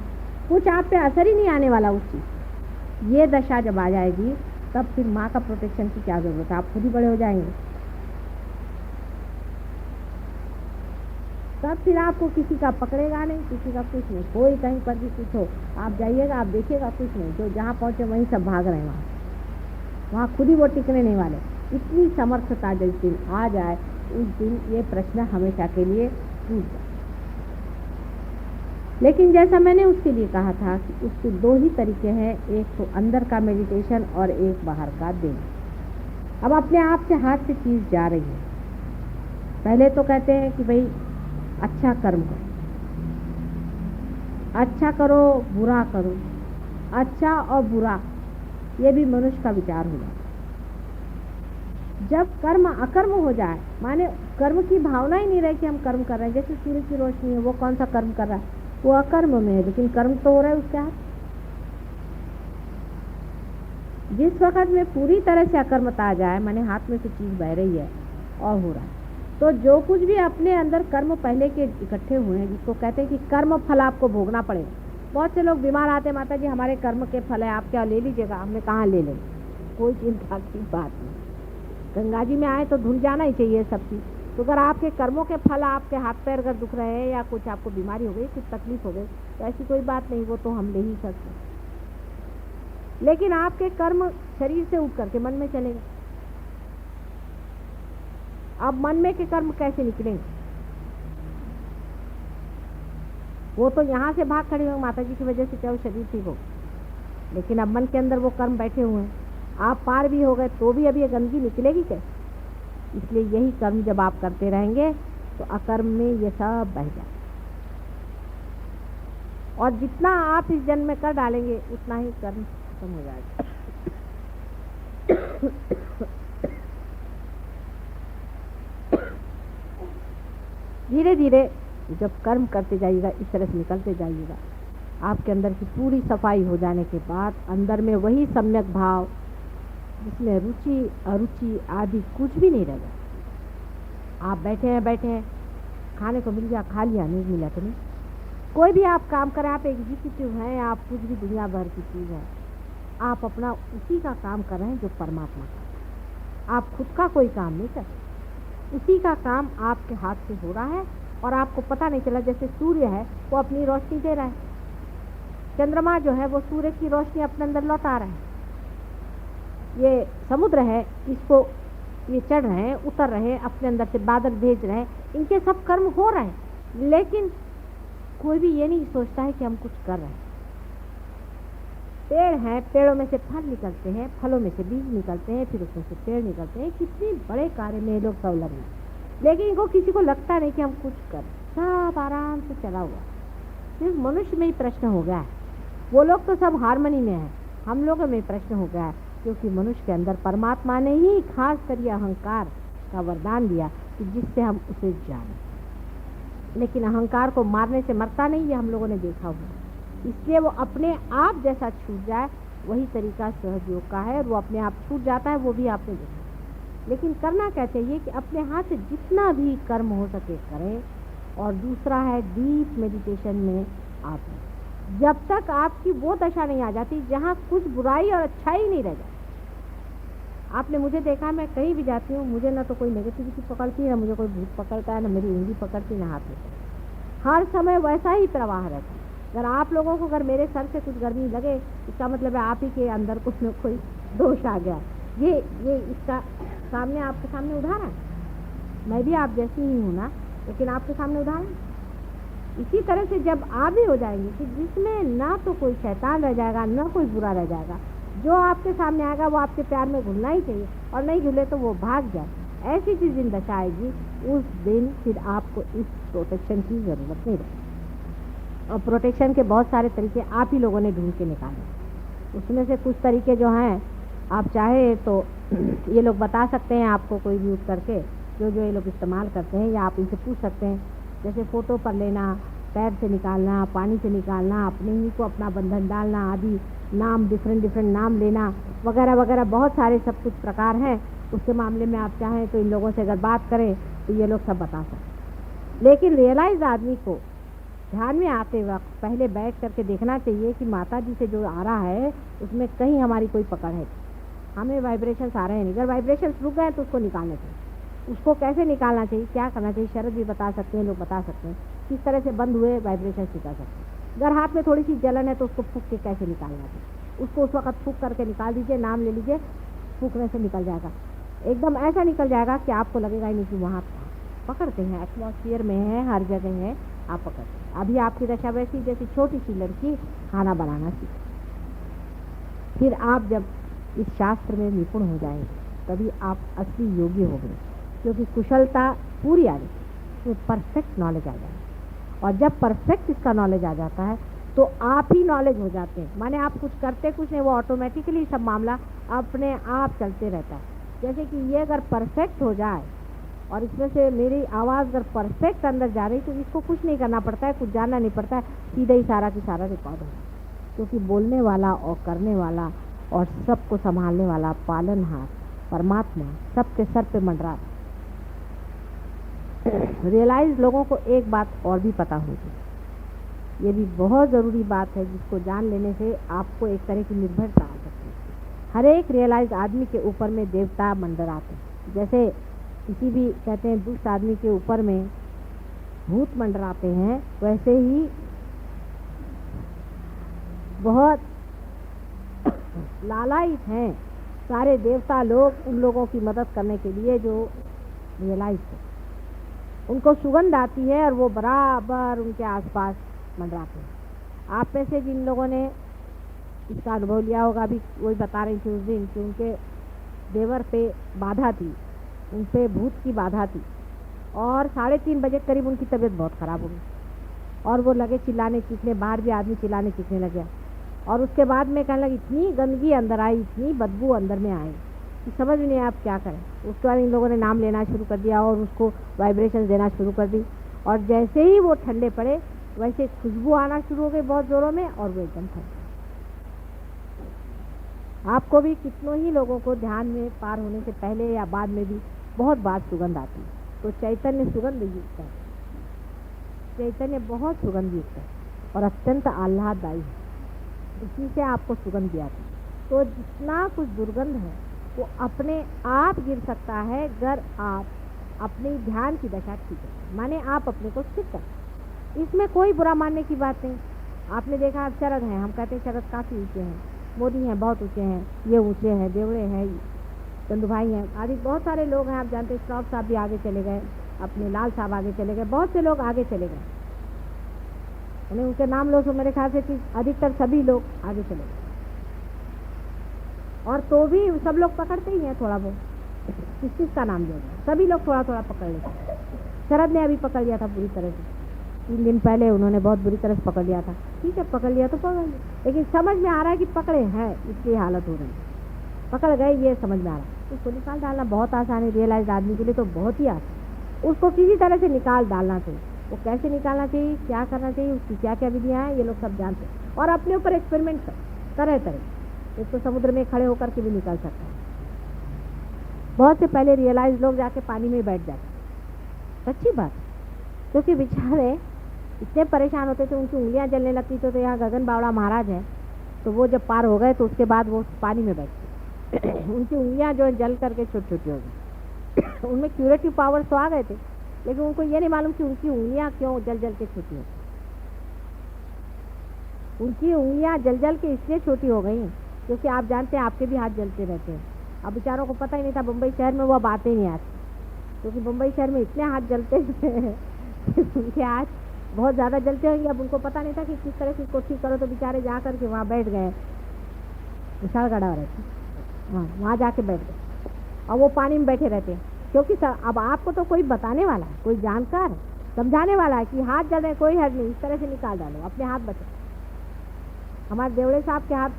कुछ आप पे असर ही नहीं आने वाला उस चीज़। ये दशा जब आ जाएगी तब फिर माँ का प्रोटेक्शन की क्या जरूरत है, आप खुद ही बड़े हो जाएंगे। तब फिर आपको किसी का पकड़ेगा नहीं, किसी का कुछ नहीं, कोई कहीं पर भी कुछ हो आप जाइएगा, आप देखिएगा कुछ नहीं, जो जहाँ पहुँचे वहीं सब भाग रहे हैं, वहाँ खुद ही वो टिकने नहीं वाले। इतनी समर्थता जिस दिन आ जाए उस दिन ये प्रश्न हमेशा के लिए टूट जाए। लेकिन जैसा मैंने उसके लिए कहा था कि उसके दो ही तरीके हैं, एक तो अंदर का मेडिटेशन और एक बाहर का देना। अब अपने आप से हाथ से चीज़ जा रही है, पहले तो कहते हैं कि भाई अच्छा कर्म करो, अच्छा करो बुरा करो, अच्छा और बुरा ये भी मनुष्य का विचार हो जाए। जब कर्म अकर्म हो जाए, माने कर्म की भावना ही नहीं रहे कि हम कर्म कर रहे हैं, जैसे सूर्य की रोशनी है, वो कौन सा कर्म कर रहा है, वो अकर्म में है, लेकिन कर्म तो हो रहा है उसके हाथ। जिस वक्त में पूरी तरह से अकर्मता आ जाए, माने हाथ में से चीज बह रही है और हो रहा है, तो जो कुछ भी अपने अंदर कर्म पहले के इकट्ठे हुए हैं, जिसको कहते हैं कि कर्म फल आपको भोगना पड़ेगा। बहुत से लोग बीमार आते, माता जी हमारे कर्म के फल है, आप क्या ले लीजिएगा, हमने कहाँ ले लेंगे, कोई चिंता की बात नहीं। गंगा जी में आए तो धुल जाना ही चाहिए सब चीज़। तो अगर आपके कर्मों के फल, आपके हाथ पैर अगर दुख रहे हैं या कुछ आपको बीमारी हो गई, कुछ तकलीफ हो गई, तो ऐसी कोई बात नहीं, वो तो हम ले ही सकते हैं। लेकिन आपके कर्म शरीर से उठ करके मन में चलेंगे। अब मन में के कर्म कैसे निकलेंगे, वो तो यहाँ से भाग खड़े होंगे, माता जी की वजह से चाहे शरीर ठीक हो, लेकिन अब मन के अंदर वो कर्म बैठे हुए हैं। आप पार भी हो गए तो भी अब ये गंदगी निकलेगी कैसे? इसलिए यही कर्म जब आप करते रहेंगे तो अकर्म में ये सब बह जाए, और जितना आप इस जन्म में कर डालेंगे उतना ही कर्म खत्म हो जाएगा। धीरे धीरे जब कर्म करते जाइएगा, इस तरह से निकलते जाइएगा, आपके अंदर की पूरी सफाई हो जाने के बाद अंदर में वही सम्यक भाव, जिसमें रुचि अरुचि आदि कुछ भी नहीं रहेगा। आप बैठे हैं, खाने को मिल गया खा लिया, नहीं मिला तो नहीं। कोई भी आप काम करें, आप एग्जीक्यूटिव हैं, आप कुछ भी दुनिया भर की चीज़ है, आप अपना उसी का काम कर रहे हैं जो परमात्मा का। आप खुद का कोई काम नहीं कर, उसी का काम आपके हाथ से हो रहा है और आपको पता नहीं चला। जैसे सूर्य है वो अपनी रोशनी दे रहा है, चंद्रमा जो है वो सूर्य की रोशनी अपने अंदर लौटा रहा है, ये समुद्र है इसको ये चढ़ रहे हैं, उतर रहे हैं, अपने अंदर से बादल भेज रहे हैं, इनके सब कर्म हो रहे हैं, लेकिन कोई भी ये नहीं सोचता है कि हम कुछ कर रहे हैं। पेड़ हैं, पेड़ों में से फल निकलते हैं, फलों में से बीज निकलते हैं, फिर उसमें से पेड़ निकलते हैं। कितने बड़े कार्य में लोग संलग्न हैं, लेकिन इनको किसी को लगता नहीं कि हम कुछ कर, सब आराम से चला हुआ। सिर्फ मनुष्य में ही प्रश्न हो गया है, वो लोग तो सब हारमोनी में है, हम लोगों में प्रश्न हो गया है, क्योंकि मनुष्य के अंदर परमात्मा ने ही खास कर ये अहंकार का वरदान दिया कि जिससे हम उसे जाने। लेकिन अहंकार को मारने से मरता नहीं, ये हम लोगों ने देखा हुआ। इसलिए वो अपने आप जैसा छूट जाए वही तरीका सहयोग का है, और वो अपने आप छूट जाता है, वो भी आपने देखा। लेकिन करना क्या चाहिए कि अपने हाथ से जितना भी कर्म हो सके करें, और दूसरा है डीप मेडिटेशन में आप, जब तक आपकी वो दशा नहीं आ जाती जहाँ कुछ बुराई और अच्छाई नहीं रह जाती। आपने मुझे देखा, मैं कहीं भी जाती हूँ, मुझे ना तो कोई नेगेटिविटी पकड़ती है, ना मुझे कोई भूत पकड़ता है, ना मेरी उंगली पकड़ती, ना हाथ में, हर समय वैसा ही प्रवाह रहता है। अगर आप लोगों को अगर मेरे सर से कुछ गर्मी लगे, इसका मतलब है आप ही के अंदर कुछ न कोई दोष आ गया। ये इसका सामने आपके सामने उदाहरण, मैं भी आप जैसी ही हूँ ना, लेकिन आपके सामने उदाहरण। इसी तरह से जब आप भी हो जाएंगे कि जिसमें ना तो कोई शैतान रह जाएगा, ना कोई बुरा रह जाएगा, जो आपके सामने आएगा वो आपके प्यार में घुलना ही चाहिए, और नहीं घुले तो वो भाग जाए, ऐसी जिस दिन दशा आएगी उस दिन फिर आपको इस प्रोटेक्शन की ज़रूरत नहीं रहेगी। और प्रोटेक्शन के बहुत सारे तरीके आप ही लोगों ने ढूंढ के निकाले। उसमें से कुछ तरीके जो हैं आप चाहे तो ये लोग बता सकते हैं आपको, कोई भी यूज़ करके जो ये लोग इस्तेमाल करते हैं, या आप इनसे पूछ सकते हैं। जैसे फ़ोटो पर लेना, पैर से निकालना, पानी से निकालना, अपने ही को अपना बंधन डालना आदि, नाम डिफरेंट नाम लेना वगैरह वगैरह, बहुत सारे सब कुछ प्रकार हैं। उसके मामले में आप चाहें तो इन लोगों से अगर बात करें तो ये लोग सब बता सकते। लेकिन रियलाइज आदमी को ध्यान में आते वक्त पहले बैठ करके देखना चाहिए कि माता जी से जो आ रहा है उसमें कहीं हमारी कोई पकड़ है, हमें वाइब्रेशंस आ रहे हैं नहीं। अगर वाइब्रेशंस रुक गए तो उसको निकालना चाहिए। उसको कैसे निकालना चाहिए, क्या करना चाहिए, शरद भी बता सकते हैं, लोग बता सकते हैं किस तरह से बंद हुए वाइब्रेशंस निकाल सकते हैं। अगर हाथ में थोड़ी सी जलन है तो उसको फूंक के कैसे निकालना चाहिए, उसको उस वक्त फूंक करके निकाल दीजिए, नाम ले लीजिए, फूंकने से निकल जाएगा, एकदम ऐसा निकल जाएगा कि आपको लगेगा ही नहीं कि वहाँ पकड़ते हैं, एटमॉस्फेयर में है, हर जगह है, आप पकड़ते हैं। अभी आपकी दशा वैसी जैसी छोटी सी लड़की खाना बनाना सीखे, फिर आप जब इस शास्त्र में निपुण हो जाएंगे तभी आप असली योगी हो गए, क्योंकि कुशलता पूरी आ जाएगी, तो परफेक्ट नॉलेज आ जाएगा। और जब परफेक्ट इसका नॉलेज आ जाता है तो आप ही नॉलेज हो जाते हैं, माने आप कुछ करते कुछ नहीं, वो ऑटोमेटिकली सब मामला अपने आप चलते रहता है। जैसे कि ये अगर परफेक्ट हो जाए और इसमें से मेरी आवाज़ अगर परफेक्ट अंदर जा रही तो इसको कुछ नहीं करना पड़ता है, कुछ जानना नहीं पड़ता है, सीधा ही सारा की सारा रिकॉर्ड हो, क्योंकि बोलने वाला और करने वाला और सबको संभालने वाला पालनहार परमात्मा सबके सर पे मंडरा। रियलाइज लोगों को एक बात और भी पता होगी, ये भी बहुत ज़रूरी बात है जिसको जान लेने से आपको एक तरह की निर्भरता आ सकती है। हर एक रियलाइज आदमी के ऊपर में देवता मंडराते हैं, जैसे किसी भी कहते हैं दुष्ट आदमी के ऊपर में भूत मंडराते हैं, वैसे ही बहुत लालायित हैं सारे देवता लोग उन लोगों की मदद करने के लिए जो रियलाइज है। उनको सुगंध आती है और वो बराबर उनके आसपास मंडराते हैं। आप में से जिन लोगों ने इसका अनुभव लिया होगा, अभी वही बता रही थी उस दिन कि उनके देवर पे बाधा थी, उन पे भूत की बाधा थी, और 3:30 बजे करीब उनकी तबीयत बहुत ख़राब हो गई और वो लगे चिल्लाने चीखने, बाहर भी आदमी चिल्लाने चीखने लग गया। और उसके बाद में कहने लगी इतनी गंदगी अंदर आई, इतनी बदबू अंदर में आई कि समझ नहीं आप क्या करें। उसके बाद इन लोगों ने नाम लेना शुरू कर दिया और उसको वाइब्रेशन देना शुरू कर दी, और जैसे ही वो ठंडे पड़े वैसे खुशबू आना शुरू हो गई बहुत ज़ोरों में, और वो एकदम ठंडे। आपको भी कितनों ही लोगों को ध्यान में पार होने से पहले या बाद में भी बहुत बार सुगंध आती है, तो चैतन्य सुगंध युक्त है, चैतन्य बहुत सुगंध युक्त है और अत्यंत आह्लाददायी है, इसी से आपको सुगंध दिया था। तो जितना कुछ दुर्गंध है वो अपने आप गिर सकता है अगर आप अपनी ध्यान की दशा ठीक है, माने आप अपने को स्थिर कर। इसमें कोई बुरा मानने की बात नहीं। आपने देखा अब शरद हैं, हम कहते हैं शरद काफ़ी ऊँचे हैं, मोदी हैं बहुत ऊँचे हैं, ये ऊँचे हैं, देवड़े हैं, चंदू भाई हैं, आदि बहुत सारे लोग हैं। आप जानते हैं श्रॉफ साहब भी आगे चले गए, अपने लाल साहब आगे चले गए, बहुत से लोग आगे चले गए, यानी उनके नाम लो तो मेरे ख्याल से कि अधिकतर सभी लोग आगे चले गए, और तो भी सब लोग पकड़ते ही हैं थोड़ा बहुत, किस का नाम लेगा, सभी लोग थोड़ा थोड़ा पकड़ लेते हैं। शरद ने अभी पकड़ लिया था पूरी तरह से, 3 दिन पहले उन्होंने बहुत बुरी तरह से पकड़ लिया था। ठीक है, पकड़ लिया तो पकड़ लिया, लेकिन समझ में आ रहा है कि पकड़े हैं इसलिए हालत हो रही है, पकड़ गए ये समझ में आ रहा है। उसको निकाल डालना बहुत आसान है, रियलाइज आदमी के लिए तो बहुत ही आसान। उसको किसी तरह से निकाल डालना चाहिए। वो कैसे निकालना चाहिए, क्या करना चाहिए, उसकी क्या क्या विधियाँ हैं, ये लोग सब जानते हैं, और अपने ऊपर एक्सपेरिमेंट तरह तरह। एक तो समुद्र में खड़े होकर के भी निकल सकता है। बहुत से पहले रियलाइज लोग जाके पानी में बैठ जाते, सच्ची बात, क्योंकि बेचारे इतने परेशान होते थे, उनकी उंगलियां जलने लगती थी। तो यहाँ गगन बावड़ा महाराज है, तो वो जब पार हो गए तो उसके बाद वो पानी में बैठते उनकी उंगलियां जो जल करके छोटी छोटी हो गई उनमें क्यूरेटिव पावर्स तो आ गए थे, लेकिन उनको ये नहीं मालूम कि उनकी उंगलियां क्यों जल जल के छोटी होती। उनकी उंगलियां जल जल के इसलिए छोटी हो गई क्योंकि आप जानते हैं आपके भी हाथ जलते रहते हैं। अब बेचारों को पता ही नहीं था मुंबई शहर में वो अब आते ही नहीं आते, क्योंकि मुंबई शहर में इतने हाथ जलते हैं कि उनके हाथ बहुत ज़्यादा जलते होंगे। अब उनको पता नहीं था कि किस तरह से इसको ठीक करो, तो बेचारे जा कर के वहाँ बैठ गए, विशाल गढ़ा रहती, वहाँ जाके बैठ गए और वो पानी में बैठे रहते हैं। क्योंकि सर अब आपको तो कोई बताने वाला है, कोई जानकार समझाने वाला है कि हाथ जल रहे, कोई हर्ज नहीं, इस तरह से निकाल डालो, अपने हाथ बचो। हमारे देवड़े साहब के हाथ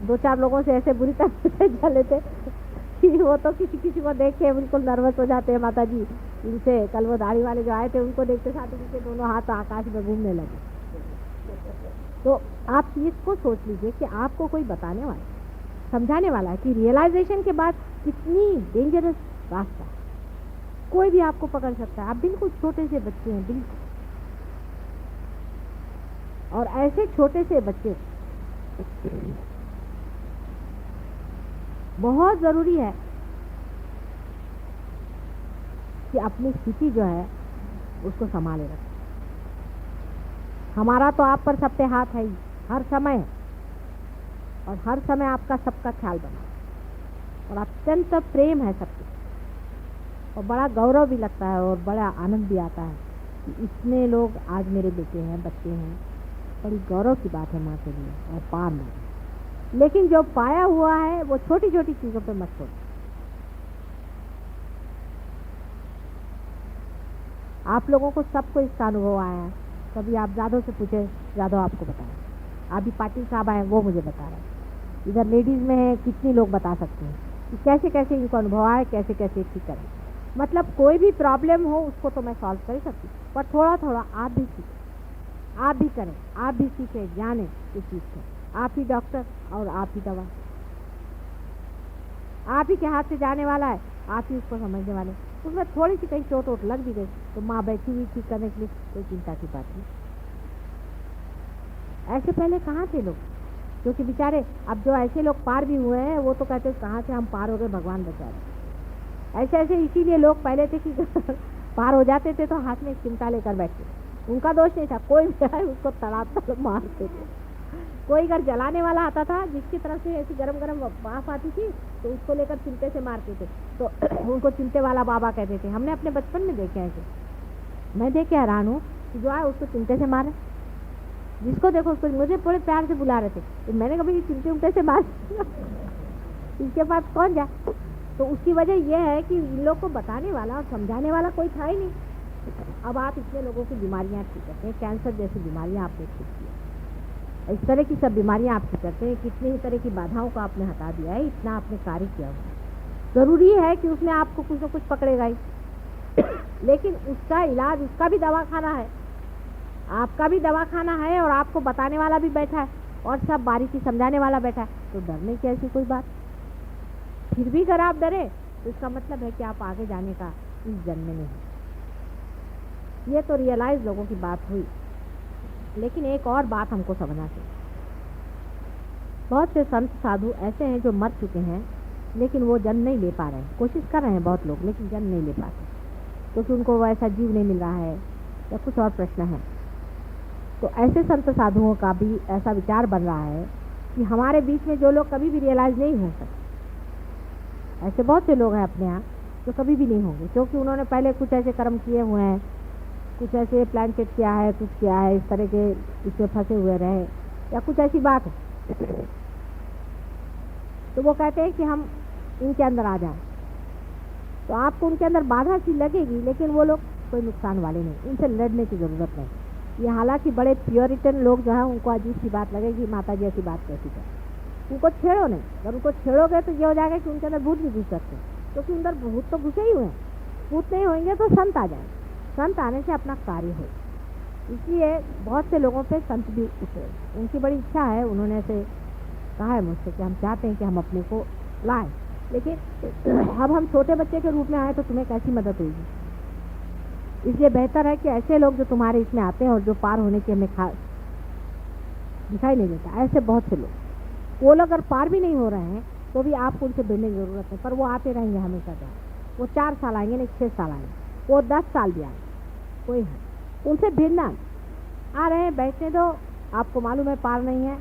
2-4 लोगों से ऐसे बुरी तरह से जले थे कि वो तो किसी किसी को देख के बिल्कुल नर्वस हो जाते हैं। माता जी इनसे कल वो दाढ़ी वाले जो आए थे उनको देखते साथ उनके दोनों हाथ आकाश में घूमने लगे। तो आप चीज़ को सोच लीजिए कि आपको कोई बताने वाला, समझाने वाला है कि रियलाइजेशन के बाद कितनी डेंजरस रास्ता है, कोई भी आपको पकड़ सकता है। आप बिल्कुल छोटे से बच्चे हैं, बिल्कुल, और ऐसे छोटे से बच्चे बहुत ज़रूरी है कि अपनी स्थिति जो है उसको संभाले रखें। हमारा तो आप पर सब पे हाथ है ही हर समय, और हर समय आपका सबका ख्याल बना और अत्यंत प्रेम है सबके, और बड़ा गौरव भी लगता है और बड़ा आनंद भी आता है कि इतने लोग आज मेरे बेटे हैं, बच्चे हैं। बड़ी गौरव की बात है माँ के लिए और पार में। लेकिन जो पाया हुआ है वो छोटी छोटी चीज़ों पे मत छोड़ो। आप लोगों को सबको इसका अनुभव आया है। कभी आप जादव से पूछे, जादव आपको बताया। अभी पाटिल साहब आए, वो मुझे बता रहे हैं। इधर लेडीज़ में है, कितनी लोग बता सकते हैं कि कैसे कैसे इनको अनुभव आए, कैसे कैसे ठीक करें। मतलब कोई भी प्रॉब्लम हो उसको तो मैं सॉल्व कर सकती, पर थोड़ा थोड़ा आप भी सीखें, आप भी करें, आप भी सीखें, जानें इस चीज़ को। आप ही डॉक्टर और आप ही दवा, आप ही के हाथ से जाने वाला है, आप ही उसको समझने वाले। उसमें थोड़ी सी कहीं चोट वोट लग भी गई तो माँ बैठी हुई ठीक करने के लिए, कोई चिंता की बात नहीं। ऐसे पहले कहाँ थे लोग, क्योंकि बेचारे अब जो ऐसे लोग पार भी हुए हैं वो तो कहते हैं कहाँ से हम पार हो गए, भगवान बचा रहे। ऐसे ऐसे इसीलिए लोग पहले थे कि पार हो जाते थे तो हाथ में चिमटा लेकर बैठते। उनका दोष नहीं था, कोई भी आए उसको तड़ातड़ मारते थे। कोई अगर जलाने वाला आता था जिसकी तरफ से ऐसी गरम गरम भाप आती थी तो उसको लेकर चिमटे से मारते थे, तो उनको चिमटे वाला बाबा कहते थे। हमने अपने बचपन में देखे ऐसे, मैं देख के हैरान हूँ कि जो आए उसको चिमटे से मारे, जिसको देखो उसको। मुझे बड़े प्यार से बुला रहे थे, तो मैंने कभी चिमटे उमटे से मार इसके पास कौन जाए। तो उसकी वजह यह है कि इन लोग को बताने वाला और समझाने वाला कोई था ही नहीं। अब आप इतने लोगों की बीमारियाँ ठीक करते हैं, कैंसर जैसी बीमारियाँ आपने ठीक की, इस तरह की सब बीमारियां आप ठीक करते हैं, कितनी ही तरह की बाधाओं को आपने हटा दिया है, इतना आपने कार्य किया हुआ। ज़रूरी है कि उसमें आपको कुछ न कुछ पकड़ेगा ही लेकिन उसका इलाज, उसका भी दवाखाना है, आपका भी दवाखाना है, और आपको बताने वाला भी बैठा है और सब बारीकी समझाने वाला बैठा है। तो डरने की ऐसी कोई बात। फिर भी अगर आप डरे तो इसका मतलब है कि आप आगे जाने का इस जन्म में नहीं। ये तो रियलाइज लोगों की बात हुई। लेकिन एक और बात हमको समझना चाहिए, बहुत से संत साधु ऐसे हैं जो मर चुके हैं लेकिन वो जन्म नहीं ले पा रहे हैं। कोशिश कर रहे हैं बहुत लोग, लेकिन जन्म नहीं ले पाते क्योंकि उनको वैसा जीव नहीं मिल रहा है या कुछ और प्रश्न है। तो ऐसे संत साधुओं का भी ऐसा विचार बन रहा है कि हमारे बीच में जो लोग कभी भी रियलाइज नहीं हो सकते, ऐसे बहुत से लोग हैं अपने यहाँ जो कभी भी नहीं होंगे, क्योंकि उन्होंने पहले कुछ ऐसे कर्म किए हुए हैं, कुछ ऐसे प्लान सेट किया है, कुछ किया है, इस तरह के इसमें फंसे हुए रहे या कुछ ऐसी बात है। तो वो कहते हैं कि हम इनके अंदर आ जाएं, तो आपको उनके अंदर बाधा सी लगेगी, लेकिन वो लोग कोई नुकसान वाले नहीं, उनसे लड़ने की ज़रूरत नहीं। ये हालांकि बड़े प्योरिटन लोग जो हैं उनको अजीब सी बात लगेगी, माता जी ऐसी बात कैसी कर, उनको छेड़ो नहीं। अगर उनको छेड़ोगे तो ये हो जाएगा कि उनके अंदर भूत भी घुस सकते हैं, क्योंकि अंदर भूत तो घुसे ही हुए हैं। भूत नहीं होंगे तो संत आ जाएंगे, संत आने से अपना कार्य हो। इसलिए बहुत से लोगों पे संत भी उतरे, उनकी बड़ी इच्छा है, उन्होंने ऐसे कहा है मुझसे कि हम चाहते हैं कि हम अपने को लाएं, लेकिन अब हम छोटे बच्चे के रूप में आए तो तुम्हें कैसी मदद होगी। इसलिए बेहतर है कि ऐसे लोग जो तुम्हारे इसमें आते हैं और जो पार होने की हमें दिखाई नहीं देता, ऐसे बहुत से लोग, वो लोग अगर पार भी नहीं हो रहे हैं तो भी आपको उनसे भिड़ने की ज़रूरत है, पर वो आते रहेंगे हमेशा। वो 4 साल आएंगे, नहीं 6 साल आएंगे, वो 10 साल भी आएंगे, कोई है उनसे भिड़ना। आ रहे हैं, बैठने दो, आपको मालूम है पार नहीं है,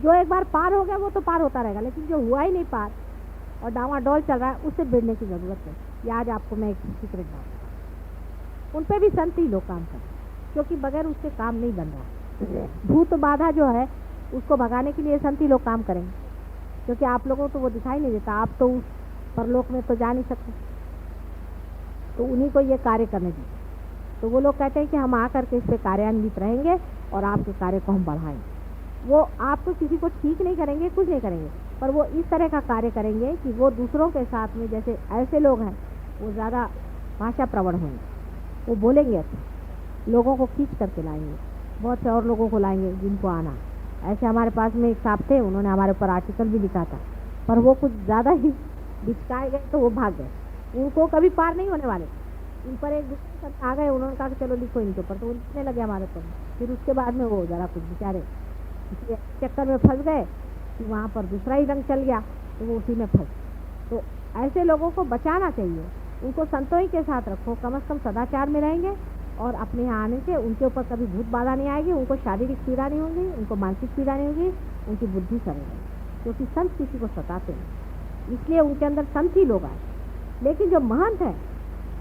जो एक बार पार हो गया वो तो पार होता रहेगा, लेकिन जो हुआ ही नहीं पार और डावाडोल चल रहा है उससे भिड़ने की ज़रूरत है। ये आज आपको मैं एक सीक्रेट बात बताऊं, उन पे भी संत ही लोग काम करते हैं, क्योंकि बगैर उसके काम नहीं बन रहा। भूत बाधा जो है उसको भगाने के लिए संत ही लोग काम करेंगे, क्योंकि आप लोगों को तो वो दिखाई नहीं देता, आप तो उस परलोक में तो जा नहीं सकते, तो उन्हीं को ये कार्य करने दीजिए। तो वो लोग कहते हैं कि हम आकर के इस पर कार्यान्वित रहेंगे और आपके कार्य को हम बढ़ाएंगे। वो आपको किसी को ठीक नहीं करेंगे, कुछ नहीं करेंगे, पर वो इस तरह का कार्य करेंगे कि वो दूसरों के साथ में, जैसे ऐसे लोग हैं वो ज़्यादा भाषा प्रवण होंगे, वो बोलेंगे अच्छे, लोगों को खींच करके लाएंगे, बहुत से और लोगों को लाएंगे जिनको आना। ऐसे हमारे पास में एक साहब थे, उन्होंने हमारे ऊपर आर्टिकल भी लिखा था, पर वो कुछ ज़्यादा ही बिचकाए गए तो वो भाग गए, उनको कभी पार नहीं होने वाले। उन पर एक दूसरे आ गए, उन्होंने कहा कि चलो लिखो इनके ऊपर, तो वो लिखने लगे हमारे ऊपर। फिर उसके बाद में वो ज़रा कुछ बेचारे इसलिए चक्कर में फंस गए कि वहाँ पर दूसरा ही रंग चल गया, तो वो उसी में फंस। तो ऐसे लोगों को बचाना चाहिए, उनको संतों ही के साथ रखो, कम से कम सदाचार में रहेंगे और अपने यहाँ आने से उनके ऊपर कभी भूत बाधा नहीं आएगी, उनको शारीरिक पीड़ा नहीं होगी, उनको मानसिक पीड़ा नहीं होगी, उनकी बुद्धि सरल है, क्योंकि संत किसी को सताते हैं, इसलिए उनके अंदर संत ही लोग आए। लेकिन जो महंत है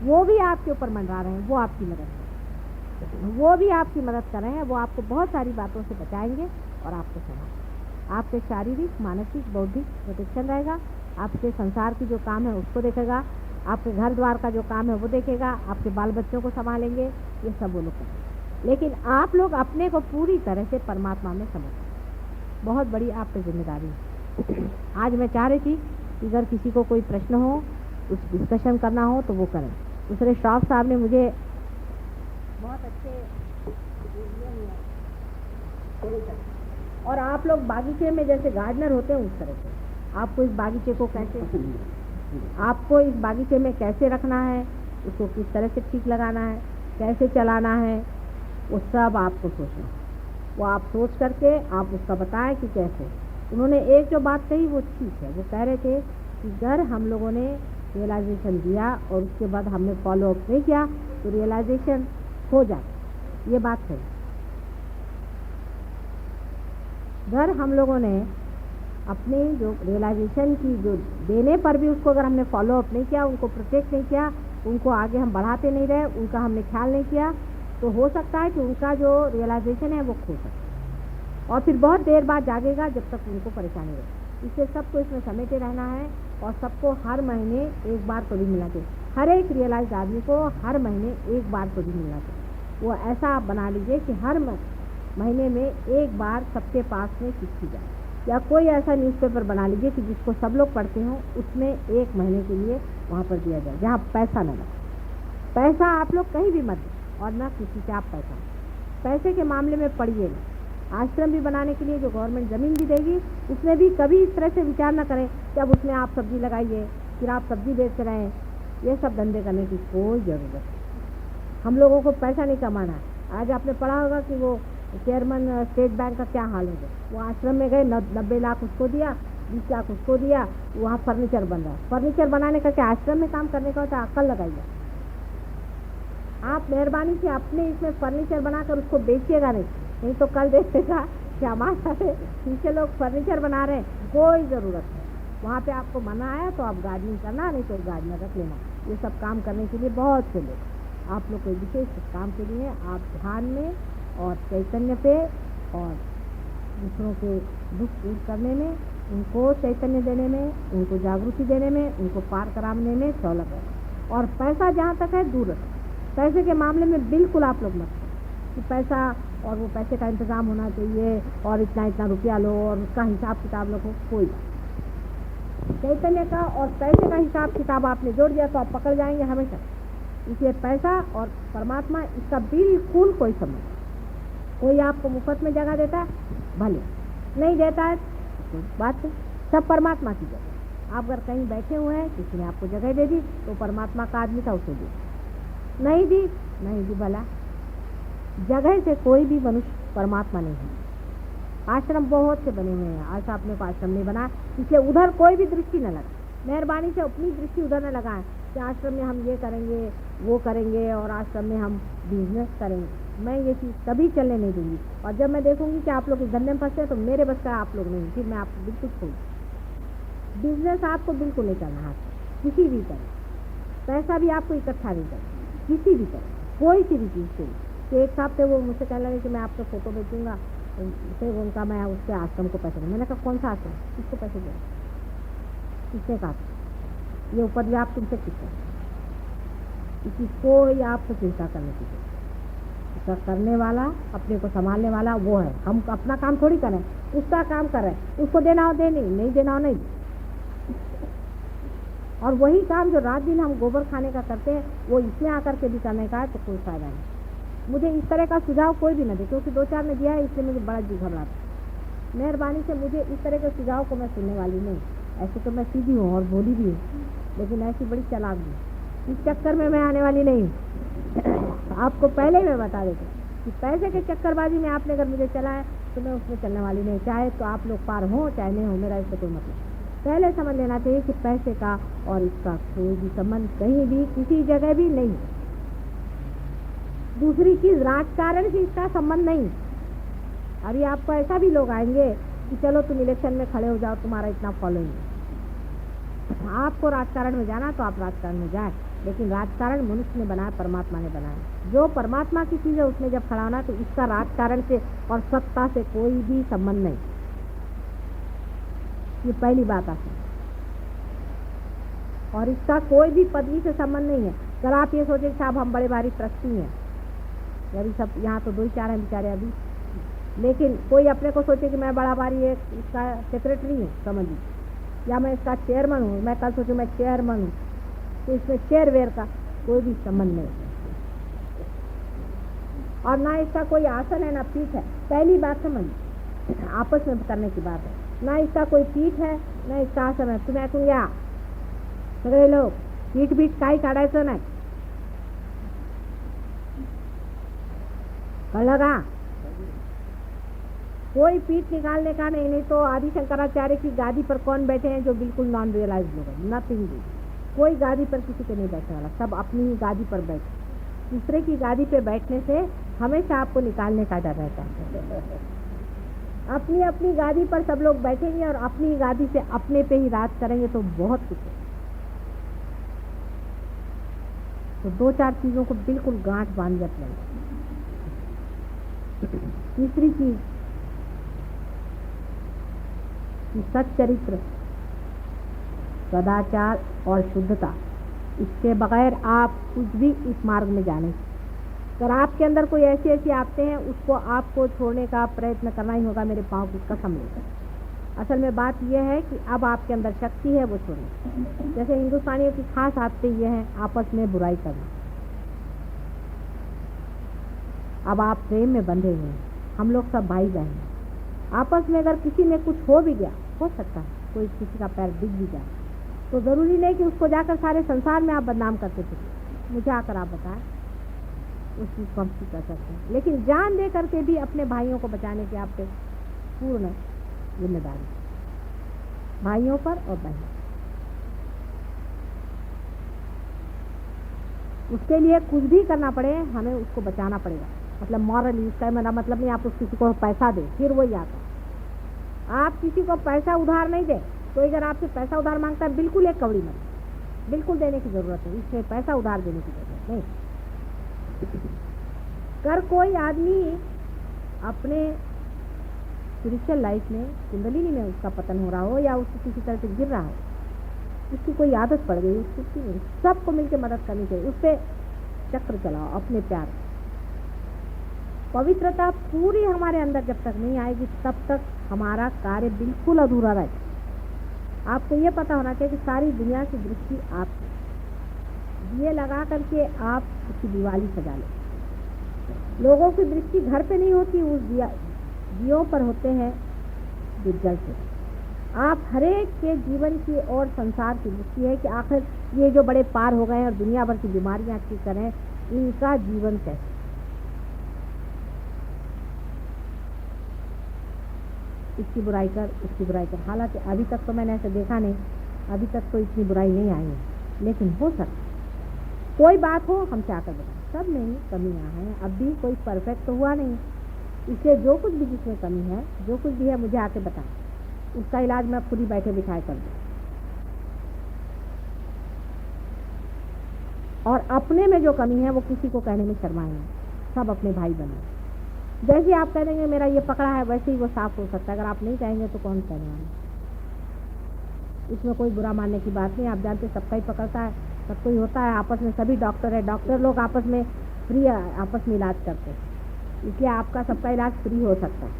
वो भी आपके ऊपर मंडरा रहे हैं, वो आपकी मदद कर रहे हैं, वो भी आपकी मदद कर रहे हैं, वो आपको बहुत सारी बातों से बचाएंगे और आपको संभालेंगे। आपके शारीरिक, मानसिक, बौद्धिक प्रोटेक्शन रहेगा, आपके संसार की जो काम है उसको देखेगा, आपके घर द्वार का जो काम है वो देखेगा, आपके बाल बच्चों को संभालेंगे, ये सब वो लोग करेंगे। लेकिन आप लोग अपने को पूरी तरह से परमात्मा में समझें, बहुत बड़ी आप पे जिम्मेदारी है। आज मैं चाह रही थी कि अगर किसी को कोई प्रश्न हो, कुछ डिस्कशन करना हो तो वो करें। दूसरे श्रॉफ साहब ने मुझे बहुत अच्छे दिए हुए हैं, और आप लोग बागीचे में जैसे गार्डनर होते हैं उस तरह से आपको इस बागीचे को कैसे, आपको इस बागीचे में कैसे रखना है, उसको किस तरह से ठीक लगाना है, कैसे चलाना है, वो सब आपको सोचना है। वो आप सोच करके आप उसका बताएं कि कैसे। उन्होंने एक जो बात कही वो ठीक है, वो कह रहे थे कि अगर हम लोगों ने रियलाइजेशन दिया और उसके बाद हमने फॉलो अप नहीं किया तो रियलाइजेशन हो जाए, ये बात है। अगर हम लोगों ने अपनी जो रियलाइजेशन की जो देने पर भी उसको अगर हमने फॉलो अप नहीं किया, उनको प्रोटेक्ट नहीं किया, उनको आगे हम बढ़ाते नहीं रहे, उनका हमने ख्याल नहीं किया, तो हो सकता है कि उनका जो रियलाइजेशन है वो खो सकता है और फिर बहुत देर बाद जागेगा जब तक उनको परेशानी रहे। इसलिए सबको इसमें समेटे रहना है और सबको हर महीने एक बार तो भी मिलना चाहिए। हर एक रियलाइज आदमी को हर महीने एक बार तो भी मिलना चाहिए। वो ऐसा आप बना लीजिए कि हर महीने में एक बार सबके पास में चिट्ठी जाए, या कोई ऐसा न्यूज़पेपर बना लीजिए कि जिसको सब लोग पढ़ते हों, उसमें एक महीने के लिए वहाँ पर दिया जाए जहाँ पैसा न लगे। पैसा आप लोग कहीं भी मत दें और ना किसी से आप पैसे के मामले में पढ़िए नहीं। आश्रम भी बनाने के लिए जो गवर्नमेंट ज़मीन भी देगी उसमें भी कभी इस तरह से विचार ना करें कि अब उसमें आप सब्जी लगाइए, फिर आप सब्जी बेच रहे हैं। ये सब धंधे करने की कोई ज़रूरत नहीं। हम लोगों को पैसा नहीं कमाना है। आज आपने पढ़ा होगा कि वो चेयरमैन स्टेट बैंक का क्या हाल हो गया, वो आश्रम में गए, 90 लाख उसको दिया, 20 लाख उसको दिया, वहाँ फर्नीचर बन रहा है। फर्नीचर बनाने का क्या आश्रम में काम करने का होता है? अक्ल लगाइए। आप मेहरबानी से अपने इसमें फर्नीचर बनाकर उसको बेचिएगा नहीं तो कल देखिएगा कि हमारे पीछे लोग फर्नीचर बना रहे हैं, कोई ज़रूरत नहीं। वहाँ पे आपको मना आया तो आप गार्डनिंग करना, नहीं तो गार्डनर रख लेना। ये सब काम करने के लिए बहुत से लोग, आप लोग कोई विशेष काम के लिए आप ध्यान में और चैतन्य पे और दूसरों के दुख दूर करने में, उनको चैतन्य देने में, उनको जागृति देने में, उनको पार कराने में सहूलत है। और पैसा जहाँ तक है दूर रखो। पैसे के मामले में बिल्कुल आप लोग मत कि पैसा और वो पैसे का इंतज़ाम होना चाहिए और इतना इतना रुपया लो और उसका हिसाब किताब रखो, कोई बात। चैतन्य का और पैसे का हिसाब किताब आपने जोड़ दिया तो आप पकड़ जाएंगे हमेशा। इसलिए पैसा और परमात्मा इसका बिल्कुल कोई संबंध नहीं। कोई आपको मुफ्त में जगह देता है, भले नहीं देता है तो बात है, सब परमात्मा की जगह। आप अगर कहीं बैठे हुए हैं, किसी ने आपको जगह दे दी तो परमात्मा का आदमी था, उसे दी, नहीं दी भला। जगह से कोई भी मनुष्य परमात्मा नहीं है। आश्रम बहुत से बने हुए हैं, ऐसा अपने को आश्रम नहीं बना, इसलिए उधर कोई भी दृष्टि न लगा। मेहरबानी से अपनी दृष्टि उधर न लगाएं कि आश्रम में हम ये करेंगे, वो करेंगे और आश्रम में हम बिजनेस करेंगे, मैं ये चीज़ कभी चलने नहीं दूंगी। और जब मैं देखूंगी कि आप लोग इस धंधे में फंसे हैं तो मेरे बस का आप लोग नहीं, फिर मैं आपको बिल्कुल छोड़, बिजनेस आपको बिल्कुल नहीं करना हाथ से, किसी भी तरह। पैसा भी आपको इकट्ठा नहीं करना किसी भी तरह, कोई सी भी चीज़ से। कि एक साहब थे, वो मुझसे कहने लगे कि मैं आपको फ़ोटो भेजूँगा, फिर उनका मैं उसके आश्रम को पैसे दूँ। मैंने कहा कौन सा आश्रम, किसको पैसे दे, किसने कहा ये ऊपर आप तुमसे किसने, किसी कोई आपको चिंता करने की जरूरत, उसका करने वाला, अपने को संभालने वाला वो है। हम अपना काम थोड़ी करें, उसका काम कर रहे हैं, उसको देना हो दे, नहीं देना हो नहीं। और वही काम जो रात दिन हम गोबर खाने का करते हैं, वो इसमें आकर के भी करने का है तो कोई फायदा नहीं। मुझे इस तरह का सुझाव कोई भी न दे, क्योंकि 2-4 ने दिया है, इसलिए मुझे बड़ा जी घबराता। मेहरबानी से मुझे इस तरह के सुझाव को मैं सुनने वाली नहीं। ऐसे तो मैं सीधी हूँ और भोली भी हूँ, लेकिन ऐसी बड़ी चालाक भी, इस चक्कर में मैं आने वाली नहीं हूँ। आपको पहले ही मैं बता देती हूँ कि पैसे के चक्करबाजी में आपने अगर मुझे चला है तो मैं उसमें चलने वाली नहीं। चाहे तो आप लोग पार हो चाहे नहीं हो, मेरा इससे कोई मतलब। पहले समझ लेना चाहिए कि पैसे का और इसका कोई भी संबंध कहीं भी किसी जगह भी नहीं। दूसरी चीज़, राजकारण से इसका संबंध नहीं। अभी आपको ऐसा भी लोग आएंगे कि चलो तुम इलेक्शन में खड़े हो जाओ, तुम्हारा इतना फॉलोइंग है, आपको राजकारण में जाना तो आप राजकारण में जाए, लेकिन राजकारण मनुष्य ने बनाया, परमात्मा ने बनाया। जो परमात्मा की चीज़ है उसमें जब खड़ा होना तो इसका राजकारण से और सत्ता से कोई भी संबंध नहीं। ये पहली बात आती है। और इसका कोई भी पदवी से संबंध नहीं है। अगर आप ये सोचे साहब हम बड़े भारी ट्रस्टी हैं, अभी सब यहाँ तो 2-4 हैं बेचारे अभी, लेकिन कोई अपने को सोचे कि मैं बड़ा भारी एक इसका सेक्रेटरी हूँ समझ लीजिए, या मैं इसका चेयरमैन हूँ, मैं कल सोचूँ मैं चेयरमैन हूँ, तो इसमें चेयरवेयर का कोई भी संबंध नहीं। और ना इसका कोई आसन है ना पीठ है। पहली बात समझ, आपस में करने की बात है। ना इसका कोई पीठ है ना इसका आसन है। तुम्हें कहूँगा सगळे लोग पीठ बीठ काही काढायचं नाही, कळलं का? कोई पीठ निकालने का नहीं। नहीं तो आदि शंकराचार्य की गादी पर कौन बैठे हैं जो बिल्कुल नॉन रियलाइज लोग हैं? नथिंग। कोई गादी पर किसी के नहीं बैठने वाला, सब अपनी ही गादी पर बैठे। दूसरे की गादी पे बैठने से हमेशा आपको निकालने का डर रहता है। अपनी अपनी गादी पर सब लोग बैठेंगे और अपनी गादी से अपने पे ही राज करेंगे तो बहुत कुछ है। तो 2-4 चीज़ों को बिल्कुल गांठ बांध लें। तीसरी चीज, सच्चरित्र, सदाचार और शुद्धता, इसके बगैर आप कुछ भी इस मार्ग में जाने। अगर आपके अंदर कोई ऐसी आते हैं उसको आपको छोड़ने का प्रयत्न करना ही होगा, मेरे पाँव की कसम लेकर। असल में बात यह है कि अब आपके अंदर शक्ति है वो छोड़ना। जैसे हिंदुस्तानियों की खास आदतें ये हैं, आपस में बुराई करना। अब आप प्रेम में बंधे हुए हैं, हम लोग सब भाई बहन हैं। आपस में अगर किसी में कुछ हो भी गया, हो सकता है कोई किसी का पैर दिख भी जाए, तो ज़रूरी नहीं कि उसको जाकर सारे संसार में आप बदनाम करते थे। मुझे आकर आप बताएं, उस चीज़ को हम ठीक कर सकते हैं। लेकिन जान दे करके भी अपने भाइयों को बचाने की आप पे पूर्ण जिम्मेदारी, भाइयों पर और बहनों। उसके लिए कुछ भी करना पड़े, हमें उसको बचाना पड़ेगा। मतलब मॉरली, इसका मेरा मतलब नहीं आप उस किसी को पैसा दे फिर वही आता। आप किसी को पैसा उधार नहीं दे, तो अगर आपसे पैसा उधार मांगता है बिल्कुल एक कौड़ी मत, बिल्कुल देने की ज़रूरत है, इसमें पैसा उधार देने की ज़रूरत नहीं। कर कोई आदमी अपने स्पिरिचुअल लाइफ में, कुंडलिनी में उसका पतन हो रहा हो या उसको किसी तरह से गिर रहा हो, उसकी कोई आदत पड़ गई, उसकी सबको मिलकर मदद करनी चाहिए। उस पर चक्र चलाओ अपने प्यार। पवित्रता पूरी हमारे अंदर जब तक नहीं आएगी तब तक हमारा कार्य बिल्कुल अधूरा रहेगा। आपको ये पता होना चाहिए कि सारी दुनिया की दृष्टि आप दिए लगा करके आप उसकी दिवाली सजा लें। लोगों की दृष्टि घर पे नहीं होती, उस दियों पर होते हैं जो जलते। आप हरेक के जीवन की और संसार की दृष्टि है कि आखिर ये जो बड़े पार हो गए हैं और दुनिया भर की बीमारियां ठीक करें, इनका जीवन कैसे। इसकी बुराई कर, उसकी बुराई कर। हालांकि अभी तक तो मैंने ऐसे देखा नहीं, अभी तक तो इतनी बुराई नहीं आई है, लेकिन हो सकता कोई बात हो हमसे आकर बताएं। सब में ही कमियां हैं, अब भी कोई परफेक्ट तो हुआ नहीं, इसलिए जो कुछ भी जिसमें कमी है, जो कुछ भी है मुझे आके बताएं, उसका इलाज मैं खुद ही बैठे बिठाए कर दूँ। और अपने में जो कमी है वो किसी को कहने में शर्माएंगे, सब अपने भाई बने। जैसे आप कह देंगे मेरा ये पकड़ा है, वैसे ही वो साफ हो सकता है। अगर आप नहीं कहेंगे तो कौन कहने वाला। इसमें कोई बुरा मानने की बात नहीं। आप जानते सबका ही पकड़ता है, सबको ही होता है। आपस में सभी डॉक्टर है, डॉक्टर लोग आपस में फ्री आपस में इलाज करते हैं, इसलिए आपका सबका इलाज फ्री हो सकता है।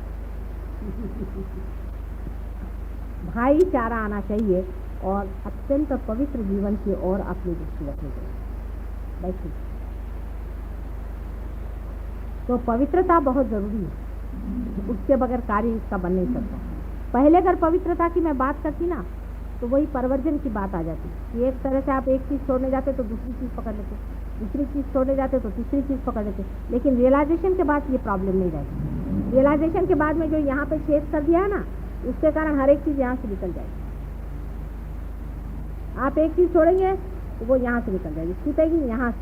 भाईचारा आना चाहिए और अत्यंत पवित्र जीवन की ओर अपनी दृष्टि रखनी चाहिए। बैठिए। तो पवित्रता बहुत जरूरी है, उसके बगैर कार्य इसका बन नहीं सकता। पहले अगर पवित्रता की मैं बात करती ना तो वही परवर्जन की बात आ जाती कि एक तरह से आप एक चीज़ छोड़ने जाते तो दूसरी चीज़ पकड़ लेते, दूसरी चीज़ छोड़ने जाते तो तीसरी चीज़ पकड़ लेते। लेकिन रियलाइजेशन के बाद ये प्रॉब्लम नहीं रहती। रियलाइजेशन के बाद में जो यहाँ पे छेद कर दिया है ना, उसके कारण हर एक चीज़ यहाँ से निकल जाएगी। आप एक चीज़ छोड़ेंगे तो वो यहाँ से निकल जाएगी, छूटेगी यहाँ से,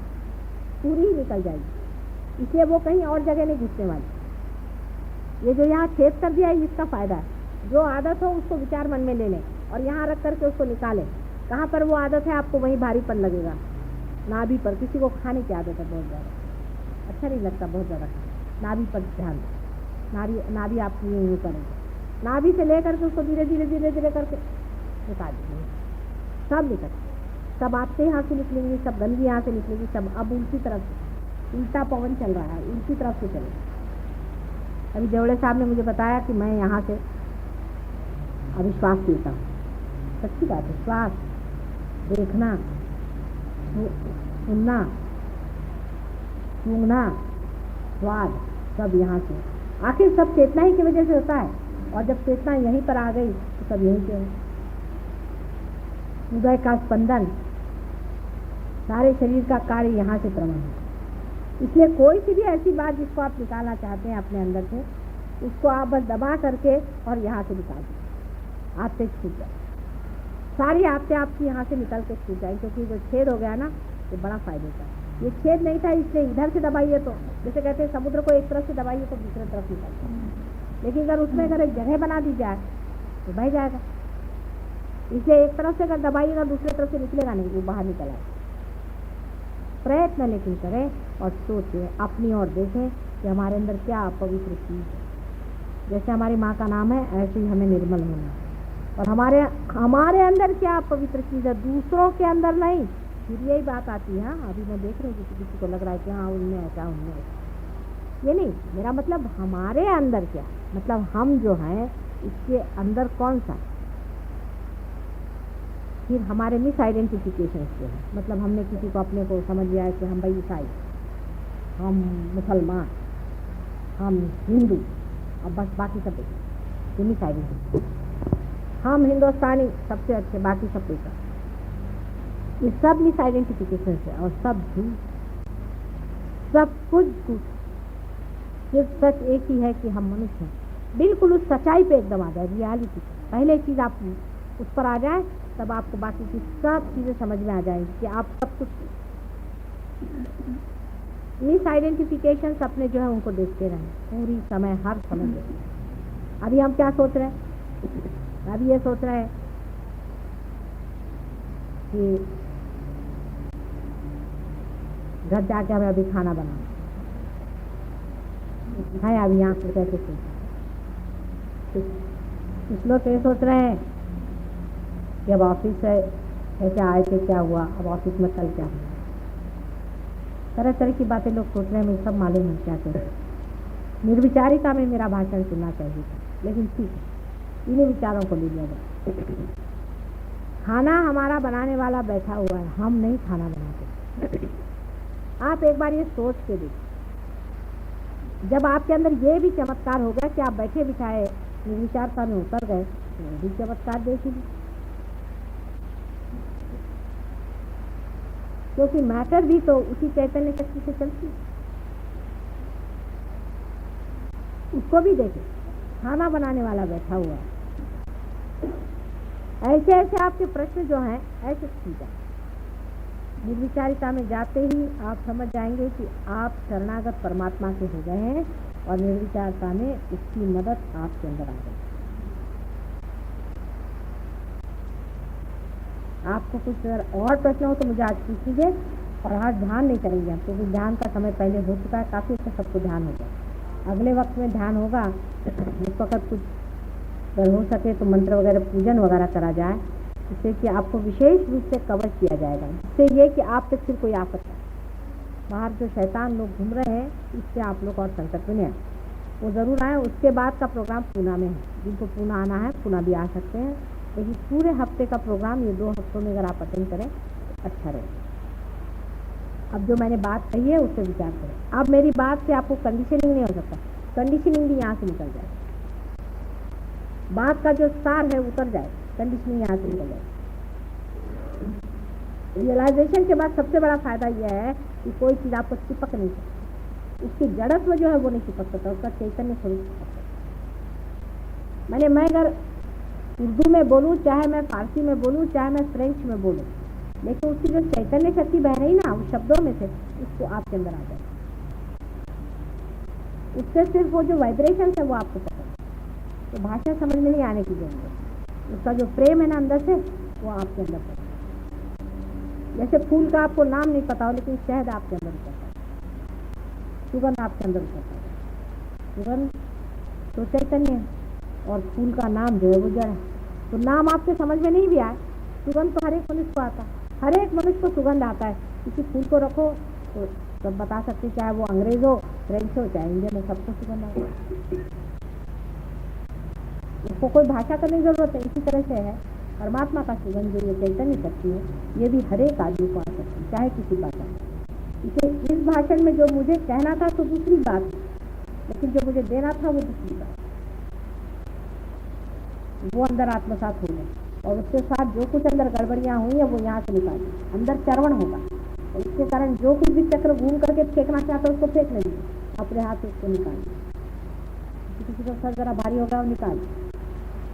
पूरी ही निकल जाएगी। इसलिए वो कहीं और जगह नहीं घुसने वाली। ये जो यहाँ छेद कर दिया है इसका फायदा है। जो आदत हो उसको विचार मन में ले लें और यहाँ रख करके उसको निकालें। कहाँ पर वो आदत है आपको वहीं भारीपन लगेगा। नाभि पर, किसी को खाने की आदत है बहुत ज़्यादा, अच्छा नहीं लगता बहुत ज़्यादा, नाभि पर ध्यान दें। नाभि आपकी यूँ करेंगे, नाभि से ले करके उसको धीरे धीरे धीरे धीरे करके निकाल देंगे। सब निकल, सब आपके यहाँ से निकलेंगी, सब गंदगी यहाँ से निकलेगी, सब अब उल्टी तरफ से, उल्टा पवन चल रहा है, उल्टी तरफ से चले। अभी देवड़े साहब ने मुझे बताया कि मैं यहाँ से अभी श्वास लेता हूँ। सच्ची बात है, श्वास, देखना, सुनना, सूंघना, स्वाद, सब यहाँ से। आखिर सब चेतना ही की वजह से होता है, और जब चेतना यहीं पर आ गई तो सब यहीं से। हृदय का स्पंदन, सारे शरीर का कार्य यहाँ से प्रमाण है। इसलिए कोई सी भी ऐसी बात जिसको आप निकालना चाहते हैं अपने अंदर से, उसको आप बस दबा करके और यहाँ से निकाल दीजिए, आपसे छूट जाए। सारी आपसे आपकी यहाँ से निकल के छूट जाए, क्योंकि जो छेद हो गया ना ये बड़ा फायदे का। ये छेद नहीं था इसलिए इधर से दबाइए तो, जैसे कहते हैं समुद्र को एक तरफ से दबाइए तो दूसरे तरफ निकलता है, लेकिन अगर उसमें अगर एक जगह बना दी जाए तो बह जाएगा। इसलिए एक तरफ से अगर दबाइएगा दूसरी तरफ से निकलेगा नहीं, वो बाहर निकल आएगा। प्रयत्न लेकिन करें और सोचें, अपनी ओर देखें कि हमारे अंदर क्या अपवित्र चीज़ है। जैसे हमारी माँ का नाम है, ऐसे ही हमें निर्मल होना है। और हमारे अंदर क्या पवित्र चीज़ है, दूसरों के अंदर नहीं। फिर यही बात आती है। हाँ, अभी मैं देख रही हूँ किसी को लग रहा है कि हाँ उनमें ऐसा, उनमें ऐसा। ये नहीं, मेरा मतलब हमारे अंदर क्या, मतलब हम जो हैं इसके अंदर कौन सा। फिर हमारे मिस आइडेंटिफिकेशन के हैं, मतलब हमने किसी को अपने को समझ लिया है कि हम भाई ईसाई, हम मुसलमान, हम हिंदू, अब बस बाकी सब ये मिस आइडेंटिफिकेशन। हम हिंदुस्तानी सबसे अच्छे, बाकी सब बेकार। ये सब मिस आइडेंटिफिकेशन है और सब झूठ, सब कुछ झूठ। सिर्फ सच एक ही है कि हम मनुष्य हैं। बिल्कुल उस सच्चाई पे एकदम आ जाए, रियलिटी। पहले चीज़ आप उस पर आ जाए तब आपको बाकी की सब चीज़ें समझ में आ जाएंगी कि आप सब कुछ। मिस आइडेंटिफिकेशन अपने जो है उनको देखते रहें पूरी समय, हर समय देखते रहें। अभी हम क्या सोच रहे हैं, अभी ये सोच रहे हैं कि घर जाके हमें अभी खाना बनाना है। अभी यहाँ पर कैसे कुछ लोग ये सोच रहे हैं कि अब ऑफिस से कैसे आए थे, क्या हुआ, अब ऑफिस में कल क्या हुआ। तरह तरह की बातें लोग सोच रहे हैं, मुझे सब मालूम है क्या करें। निर्विचारिता में मेरा भाषण सुनना चाहिए था, लेकिन ठीक है, इन्हीं विचारों को ले लिया जाए। खाना हमारा बनाने वाला बैठा हुआ है, हम नहीं खाना बनाते। आप एक बार ये सोच के देखिए, जब आपके अंदर ये भी चमत्कार हो गया कि आप बैठे बिठाए निर्विचारता में उतर गए, तो भी चमत्कार देखिए। क्योंकि मैटर भी तो उसी चैतन्य शक्ति से चलती है। उसको भी देखें, खाना बनाने वाला बैठा हुआ है। ऐसे ऐसे आपके प्रश्न जो हैं ऐसे सीधा, निर्विचारिता में जाते ही आप समझ जाएंगे कि आप शरणागत परमात्मा के हो गए हैं और निर्विचारता में उसकी मदद आपके अंदर आ गई। आपको कुछ अगर और प्रश्न हो तो मुझे आज पूछ लीजिए, और आज ध्यान नहीं करेंगे हम, क्योंकि ध्यान का समय पहले हो चुका है, काफ़ी अच्छा सबको ध्यान होगा। अगले वक्त में ध्यान होगा, उस वक्त कुछ अगर हो सके तो मंत्र वगैरह पूजन वगैरह करा जाए, जिससे कि आपको विशेष रूप से कवर किया जाएगा। इससे ये कि आप पे फिर कोई आफत है, बाहर जो शैतान लोग घूम रहे हैं, इससे आप लोग और संकट में नहीं आए, वो ज़रूर आए। उसके बाद का प्रोग्राम पूना में है, जिनको पूना आना है पूना भी आ सकते हैं, लेकिन पूरे हफ्ते का प्रोग्राम ये 2 हफ्तों में अगर आप अटेंड करें तो अच्छा रहेगा। अब जो मैंने बात कही है उससे विचार करें। अब मेरी बात से आपको कंडीशनिंग नहीं हो सकता, कंडीशनिंग भी यहाँ से निकल जाए, बात का जो सार है उतर जाए, कंडीशनिंग यहाँ से निकल जाए। रियलाइजेशन के बाद सबसे बड़ा फायदा यह है कि कोई चीज़ आपको चिपक नहीं सकती, उसकी जड़त्व जो है वो नहीं चिपक सकता, उसका चैतन्य स्वरूप चिपक सकता। मैं अगर उर्दू में बोलूँ, चाहे मैं फारसी में बोलूँ, चाहे मैं फ्रेंच में बोलूँ, लेकिन उसकी जो चैतन्य शक्ति बह रही ना उस शब्दों में से, उसको आपके अंदर आ जाए, उससे सिर्फ वो जो वाइब्रेशन है वो आपको पता है, तो भाषा समझ में नहीं आने की जरूरत है, उसका जो प्रेम है ना अंदर से वो आपके अंदर पता है। जैसे फूल का आपको नाम नहीं पता हो, लेकिन शहद आपके अंदर उतरता है, सुगंध आपके अंदर उतरता है, सुगंध तो चैतन्य है और फूल का नाम जो है वो जड़ है। तो नाम आपके समझ में नहीं भी आए, सुगंध तो हर एक मनुष्य को आता है, हर एक मनुष्य को सुगंध आता है। किसी फूल को रखो तो सब बता सकते, चाहे वो अंग्रेज हो, फ्रेंच हो, चाहे इंडियन हो, सबको सुगंध आता है, उसको कोई भाषा करने की जरूरत है। इसी तरह से है परमात्मा का सुगंध जो ये चैतन्य शक्ति है, ये भी हर एक आदमी को आ सकती है, चाहे किसी भाषा में। इसे इस भाषण में जो मुझे कहना था तो दूसरी बात, लेकिन जो मुझे देना था वो दूसरी बात, वो अंदर आत्मसात हो गए, और उसके साथ जो कुछ अंदर गड़बड़ियाँ हुई है वो यहाँ से निकाली, अंदर चरवण होगा, और इसके कारण जो कुछ भी चक्र घूम करके फेंकना चाहता है उसको फेंक नहीं, अपने हाथ से उसको निकाल। किसी का सर जरा भारी होगा और निकाल,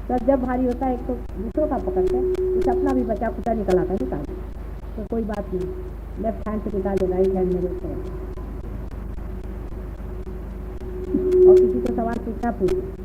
सर जब भारी होता है एक तो दूसरों का पकड़ते हैं, कुछ अपना भी बचा कुचा निकल आता है, निकाल, तो कोई बात नहीं, लेफ्ट हैंड से निकाल दे, राइट हैंड मेरे ऊपर। और किसी को सवाल पूछना पूछे।